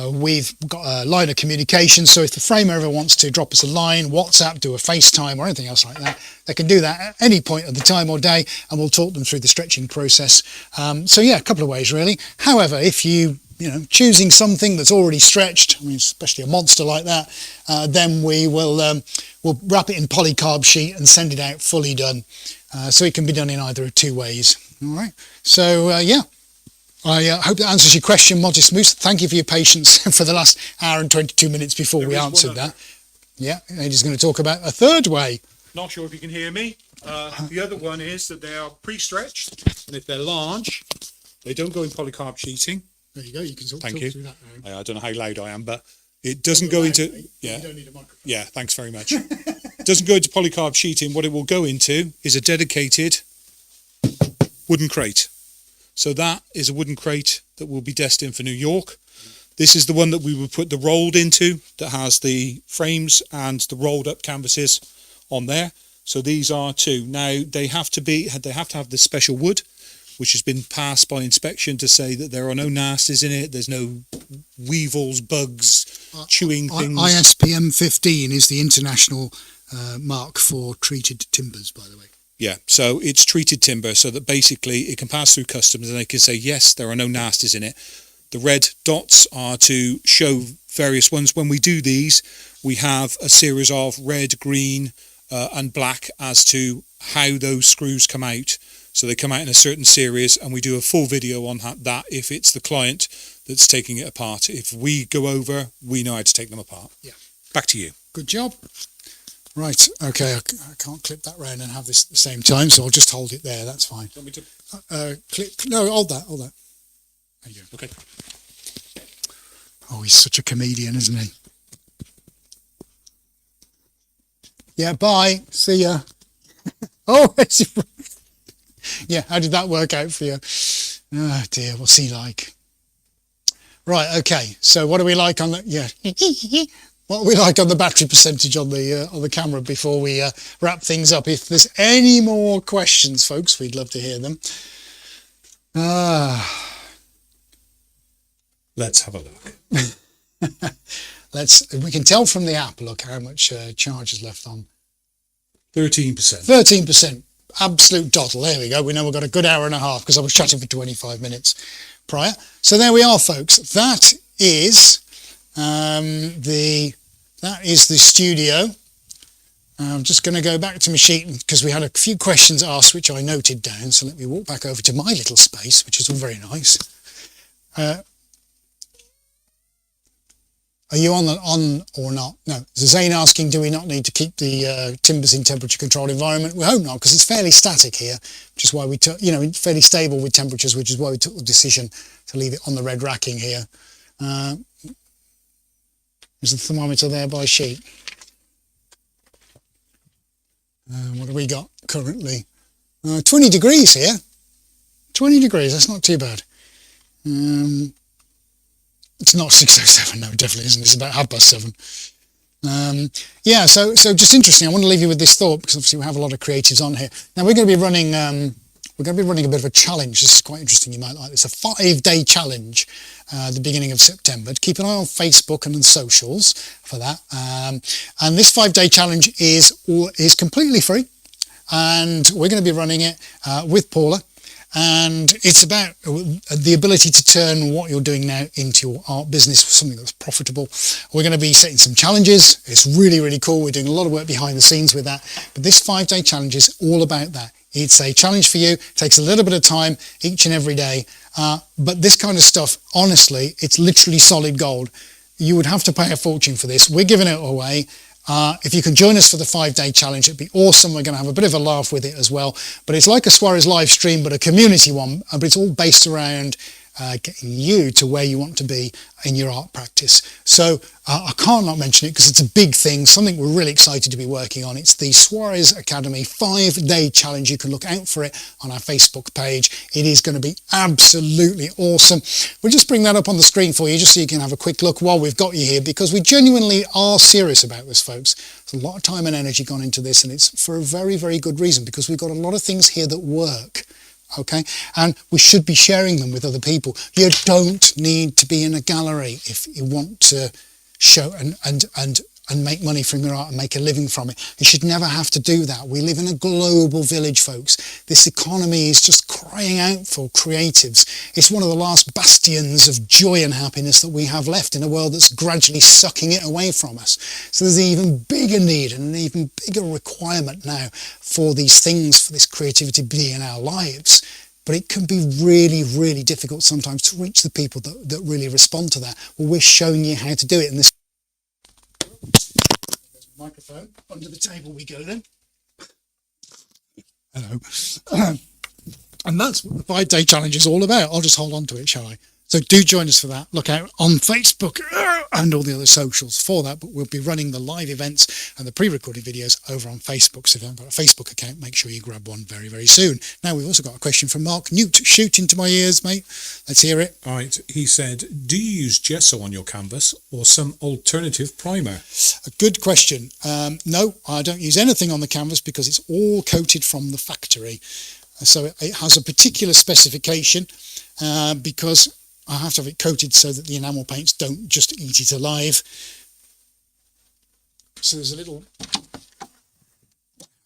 Speaker 1: we've got a line of communication, so if the framer ever wants to drop us a line, WhatsApp, do a FaceTime or anything else like that, they can do that at any point of the time or day, and we'll talk them through the stretching process. So yeah, a couple of ways really. However, if choosing something that's already stretched, I mean, especially a monster like that, then we'll wrap it in polycarb sheet and send it out fully done. So it can be done in either of two ways. All right. So yeah, I hope that answers your question, Modest Moose. Thank you for your patience for the last hour and 22 minutes before we answered that. Yeah, Eddie's going to talk about a third way.
Speaker 2: Not sure if you can hear me. The other one is that they are pre-stretched, and if they're large, they don't go in polycarb sheeting.
Speaker 1: There you go. You can talk through that now.
Speaker 2: I don't know how loud I am, but it doesn't go into... Yeah.
Speaker 1: You don't need a microphone.
Speaker 2: Yeah, thanks very much. It doesn't go into polycarb sheeting. What it will go into is a dedicated wooden crate. So that is a wooden crate that will be destined for New York. This is the one that we would put the rolled into, that has the frames and the rolled up canvases on there. So these are two. Now they have to have this special wood, which has been passed by inspection to say that there are no nasties in it. There's no weevils, bugs, chewing things.
Speaker 1: ISPM 15 is the international mark for treated timbers, by the way.
Speaker 2: Yeah, so it's treated timber, so that basically it can pass through customs and they can say, yes, there are no nasties in it. The red dots are to show various ones. When we do these, we have a series of red, green and black as to how those screws come out. So they come out in a certain series, and we do a full video on that if it's the client that's taking it apart. If we go over, we know how to take them apart.
Speaker 1: Yeah.
Speaker 2: Back to you.
Speaker 1: Good job. Right. Okay. I can't clip that round and have this at the same time, so I'll just hold it there. That's fine.
Speaker 2: Want me to...
Speaker 1: No, hold that. There you go.
Speaker 2: Okay.
Speaker 1: Oh, he's such a comedian, isn't he? Yeah. Bye. See ya. Oh, yeah, how did that work out for you? Oh dear, what's he like? Right, okay. So what do we like on the what do we like on the battery percentage on the camera before we wrap things up? If there's any more questions, folks, we'd love to hear them.
Speaker 2: Let's have a look.
Speaker 1: We can tell from the app, look how much charge is left on.
Speaker 2: 13%.
Speaker 1: 13%. Absolute doddle. There we go. We know we've got a good hour and a half because I was chatting for 25 minutes prior. So there we are, folks. That is the studio. I'm just going to go back to my sheet because we had a few questions asked which I noted down. So let me walk back over to my little space, which is all very nice. Are you on or not? No. So Zane asking, do we not need to keep the timbers in temperature controlled environment? We hope not, because it's fairly static here, which is why we took, fairly stable with temperatures, which is why we took the decision to leave it on the red racking here. There's the thermometer there by sheet. What have we got currently? 20 degrees here. 20 degrees, that's not too bad. It's not 6:07. No, it definitely isn't. It's about 7:30. Yeah, so just interesting. I want to leave you with this thought because obviously we have a lot of creatives on here. Now we're going to be running a bit of a challenge. This is quite interesting. You might like this. A 5-day challenge at the beginning of September. Keep an eye on Facebook and on socials for that. And this 5-day challenge is completely free, and we're going to be running it with Paula. And it's about the ability to turn what you're doing now into your art business, something that's profitable. We're going to be setting some challenges. It's really, really cool. We're doing a lot of work behind the scenes with that. But this 5-day challenge is all about that. It's a challenge for you. It takes a little bit of time each and every day. But this kind of stuff, honestly, it's literally solid gold. You would have to pay a fortune for this. We're giving it away. If you can join us for the 5-day challenge, it'd be awesome. We're going to have a bit of a laugh with it as well. But it's like a Suarez live stream, but a community one. But it's all based around getting you to where you want to be in your art practice. So I can't not mention it because it's a big thing, something we're really excited to be working on. It's the Suarez Academy 5-day challenge. You can look out for it on our Facebook page. It is going to be absolutely awesome. We'll just bring that up on the screen for you just so you can have a quick look while we've got you here, because we genuinely are serious about this, folks. There's a lot of time and energy gone into this, and it's for a very, very good reason, because we've got a lot of things here that work. Okay, and we should be sharing them with other people. You don't need to be in a gallery if you want to show and make money from your art and make a living from it. You should never have to do that. We live in a global village, folks. This economy is just crying out for creatives. It's one of the last bastions of joy and happiness that we have left in a world that's gradually sucking it away from us. So there's an even bigger need and an even bigger requirement now for these things, for this creativity to be in our lives. But it can be really, really difficult sometimes to reach the people that really respond to that. Well, we're showing you how to do it in this microphone. Under the table we go then. Hello. And that's what the 5-day challenge is all about. I'll just hold on to it, shall I? So do join us for that. Look out on Facebook and all the other socials for that. But we'll be running the live events and the pre-recorded videos over on Facebook. So if you haven't got a Facebook account, make sure you grab one very, very soon. Now, we've also got a question from Mark Newt. Shoot into my ears, mate. Let's hear it.
Speaker 2: All right. He said, do you use gesso on your canvas or some alternative primer?
Speaker 1: A good question. No, I don't use anything on the canvas because it's all coated from the factory. So it has a particular specification because I have to have it coated so that the enamel paints don't just eat it alive. So there's a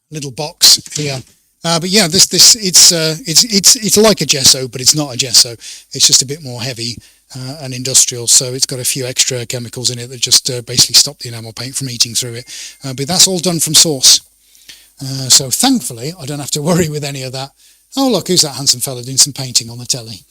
Speaker 1: little box here. But yeah, it's like a gesso, but it's not a gesso. It's just a bit more heavy and industrial. So it's got a few extra chemicals in it that just basically stop the enamel paint from eating through it. But that's all done from source. So thankfully, I don't have to worry with any of that. Oh, look, who's that handsome fella doing some painting on the telly?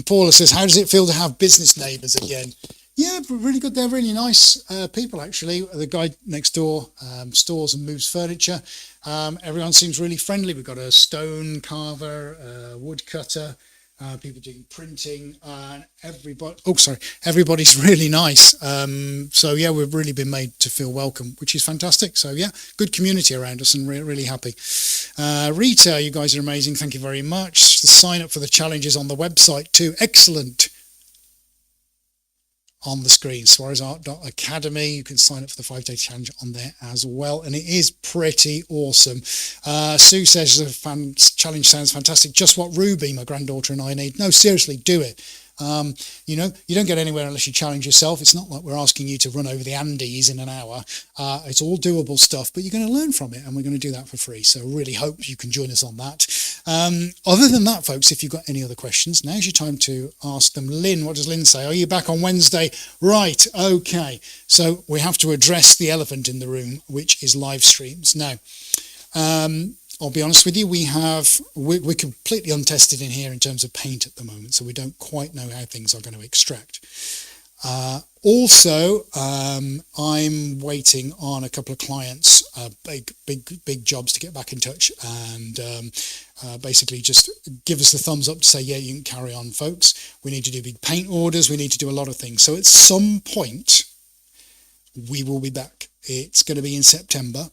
Speaker 1: Paula says, how does it feel to have business neighbours again? Yeah, really good. They're really nice people, actually. The guy next door stores and moves furniture. Everyone seems really friendly. We've got a stone carver, a woodcutter, people doing printing, and everybody's really nice. So yeah, we've really been made to feel welcome, which is fantastic. So yeah, good community around us and really happy. Rita, you guys are amazing. Thank you very much. The sign up for the challenge is on the website too. Excellent. On the screen, suarezart.academy. You can sign up for the 5-day challenge on there as well, and it is pretty awesome. Sue says the challenge sounds fantastic. Just what Ruby, my granddaughter, and I need. No, seriously, do it. You don't get anywhere unless you challenge yourself. It's not like we're asking you to run over the Andes in an hour. It's all doable stuff, but you're going to learn from it, and we're going to do that for free. So really hope you can join us on that. Other than that, folks, if you've got any other questions, now's your time to ask them. Lynn, what does Lynn say? Are you back on Wednesday? Right, okay. So we have to address the elephant in the room, which is live streams. Now, I'll be honest with you, we're completely untested in here in terms of paint at the moment, so we don't quite know how things are going to extract. Also, I'm waiting on a couple of clients, big jobs to get back in touch and basically just give us the thumbs up to say, yeah, you can carry on, folks. We need to do big paint orders. We need to do a lot of things. So at some point, we will be back. It's going to be in September.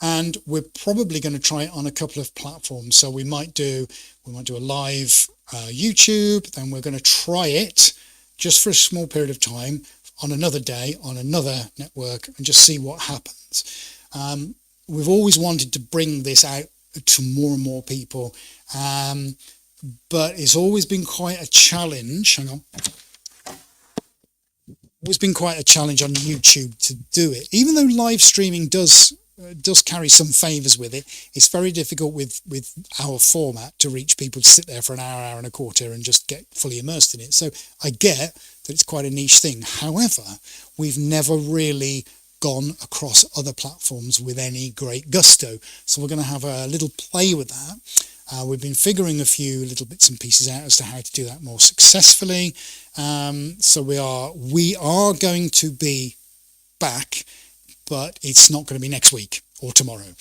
Speaker 1: and we're probably going to try it on a couple of platforms. So we might do a live YouTube, then we're going to try it just for a small period of time on another day on another network and just see what happens. We've always wanted to bring this out to more and more people, but it's always been quite a challenge. Hang on. Always been quite a challenge on YouTube to do it. Even though live streaming does carry some favours with it, it's very difficult with our format to reach people to sit there for an hour and a quarter and just get fully immersed in it. So I get that it's quite a niche thing. However, we've never really gone across other platforms with any great gusto. So we're going to have a little play with that. We've been figuring a few little bits and pieces out as to how to do that more successfully. So we are going to be back, but it's not going to be next week or tomorrow.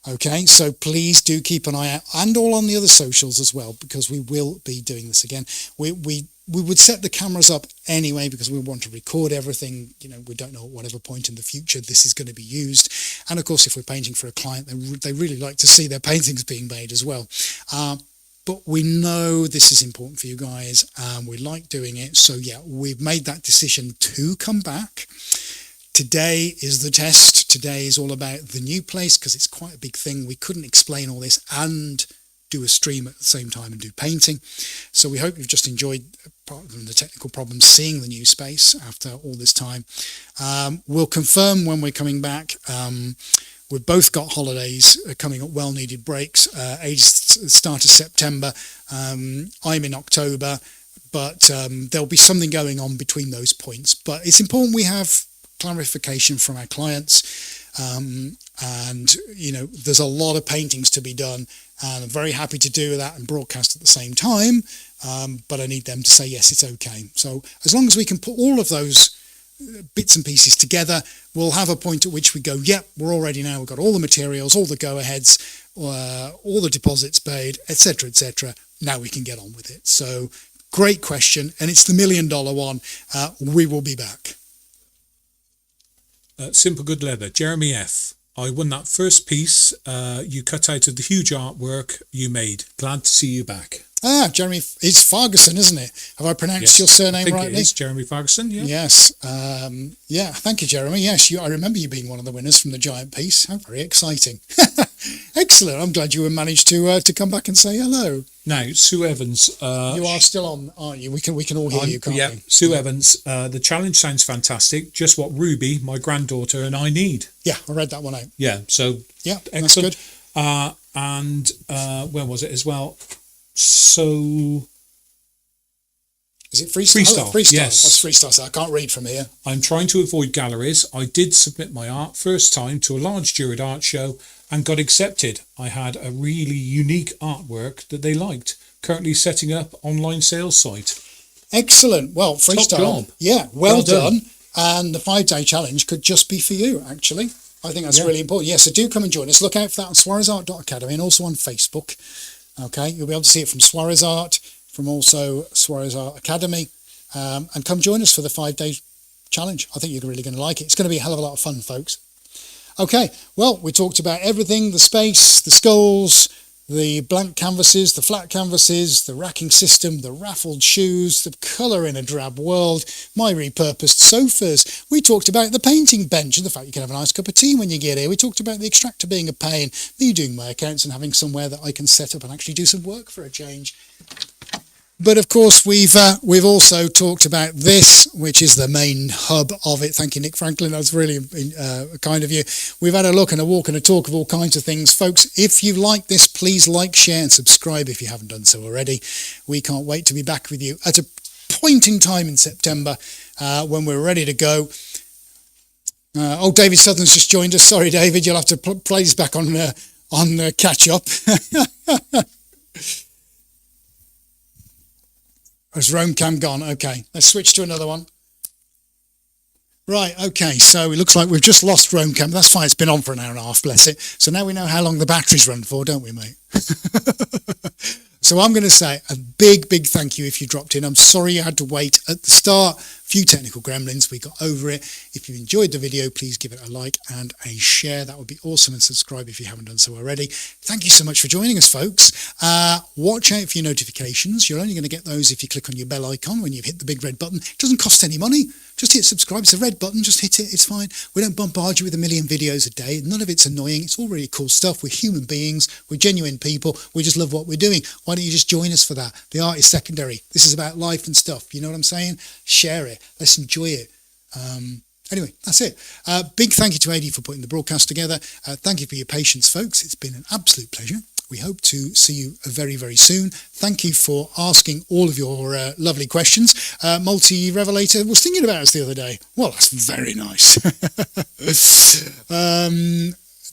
Speaker 1: Okay, so please do keep an eye out, and all on the other socials as well, because we will be doing this again. We would set the cameras up anyway because we want to record everything. You know, we don't know at whatever point in the future this is going to be used. And of course, if we're painting for a client, they really like to see their paintings being made as well. But we know this is important for you guys, and we like doing it. So yeah, we've made that decision to come back. Today is the test. Today is all about the new place because it's quite a big thing. We couldn't explain all this and do a stream at the same time and do painting. So we hope you've just enjoyed, apart from the technical problems, seeing the new space after all this time. We'll confirm when we're coming back. We've both got holidays coming up, well-needed breaks. Start of September. I'm in October, but there'll be something going on between those points. But it's important we have clarification from our clients, and you know, there's a lot of paintings to be done, and I'm very happy to do that and broadcast at the same time, but I need them to say yes, it's okay. So as long as we can put all of those bits and pieces together, we'll have a point at which we go, yep, we're all ready now, we've got all the materials, all the go-aheads, all the deposits paid, etc., etc. Now we can get on with it. So great question, and it's the $1 million one. We will be back.
Speaker 2: Simple Good Leather, Jeremy F. I won that first piece you cut out of the huge artwork you made. Glad to see you back.
Speaker 1: Jeremy, it's Ferguson, isn't it? Have I pronounced your surname rightly? I think
Speaker 2: it is Jeremy Ferguson, yeah.
Speaker 1: Yes. Yeah, thank you, Jeremy. Yes, I remember you being one of the winners from the giant piece. How very exciting. Excellent. I'm glad you managed to come back and say hello.
Speaker 2: Now, Sue Evans.
Speaker 1: You are still on, aren't you? We can all hear you, can't we?
Speaker 2: Sue Evans. The challenge sounds fantastic. Just what Ruby, my granddaughter, and I need.
Speaker 1: Yeah, I read that one out.
Speaker 2: Yeah, so
Speaker 1: yeah,
Speaker 2: excellent.
Speaker 1: That's good.
Speaker 2: And where was it as well? So...
Speaker 1: Is it freestyle?
Speaker 2: Freestyle,
Speaker 1: Freestyle.
Speaker 2: yes.
Speaker 1: What's freestyle? So I can't read from here.
Speaker 2: I'm trying to avoid galleries. I did submit my art first time to a large juried art show and got accepted. I had a really unique artwork that they liked. Currently setting up online sales site.
Speaker 1: Excellent. Well, freestyle.
Speaker 2: Top job.
Speaker 1: Yeah, well done. And the 5-day challenge could just be for you, actually. I think that's really important. Yeah, so do come and join us. Look out for that on suarezart.academy and also on Facebook. Okay, you'll be able to see it from Suarez Art, from also Suarez Art Academy, and come join us for the 5-day challenge. I think you're really going to like it. It's going to be a hell of a lot of fun, folks. Okay, well, we talked about everything, the space, the skulls, the blank canvases, the flat canvases, the racking system, the raffled shoes, the colour in a drab world, my repurposed sofas. We talked about the painting bench and the fact you can have a nice cup of tea when you get here. We talked about the extractor being a pain, me doing my accounts and having somewhere that I can set up and actually do some work for a change. But of course, we've also talked about this, which is the main hub of it. Thank you, Nick Franklin. That's really kind of you. We've had a look and a walk and a talk of all kinds of things. Folks, if you like this, please like, share and subscribe if you haven't done so already. We can't wait to be back with you at a point in time in September when we're ready to go. David Southern's just joined us. Sorry, David, you'll have to play this back on catch up. Has Rome Cam gone? Okay, let's switch to another one. Right, okay, so it looks like we've just lost Rome Cam. That's fine, it's been on for an hour and a half, bless it. So now we know how long the batteries run for, don't we, mate? So I'm going to say a big thank you if you dropped in. I'm sorry you had to wait at the start few technical gremlins. We got over it. If you enjoyed the video, please give it a like and a share. That would be awesome. And subscribe if you haven't done so already. Thank you so much for joining us, folks. Watch out for your notifications. You're only going to get those if you click on your bell icon when you've hit the big red button. It doesn't cost any money. Just hit subscribe. It's a red button. Just hit it. It's fine. We don't bombard you with a million videos a day. None of it's annoying. It's all really cool stuff. We're human beings. We're genuine people. We just love what we're doing. Why don't you just join us for that? The art is secondary. This is about life and stuff. You know what I'm saying? Share it. Let's enjoy it. Anyway, that's it. Big thank you to Adi for putting the broadcast together. Thank you for your patience, folks. It's been an absolute pleasure. We hope to see you very, very soon. Thank you for asking all of your lovely questions. Multi-Revelator was thinking about us the other day. Well, that's very nice.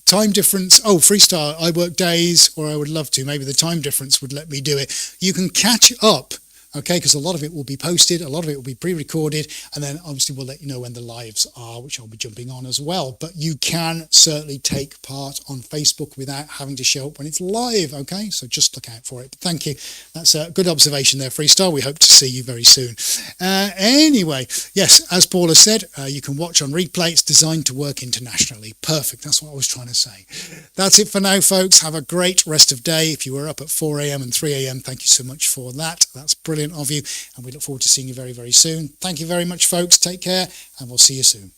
Speaker 1: Time difference. Oh, freestyle. I work days, or I would love to. Maybe the time difference would let me do it. You can catch up. Okay, because a lot of it will be posted, a lot of it will be pre-recorded, and then obviously we'll let you know when the lives are, which I'll be jumping on as well. But you can certainly take part on Facebook without having to show up when it's live, okay? So just look out for it. But thank you. That's a good observation there, Freestyle. We hope to see you very soon. Anyway, yes, as Paul has said, you can watch on replay. It's designed to work internationally. Perfect. That's what I was trying to say. That's it for now, folks. Have a great rest of day. If you were up at 4 a.m. and 3 a.m., thank you so much for that. That's brilliant of you, and we look forward to seeing you very, very soon. Thank you very much, folks. Take care, and we'll see you soon.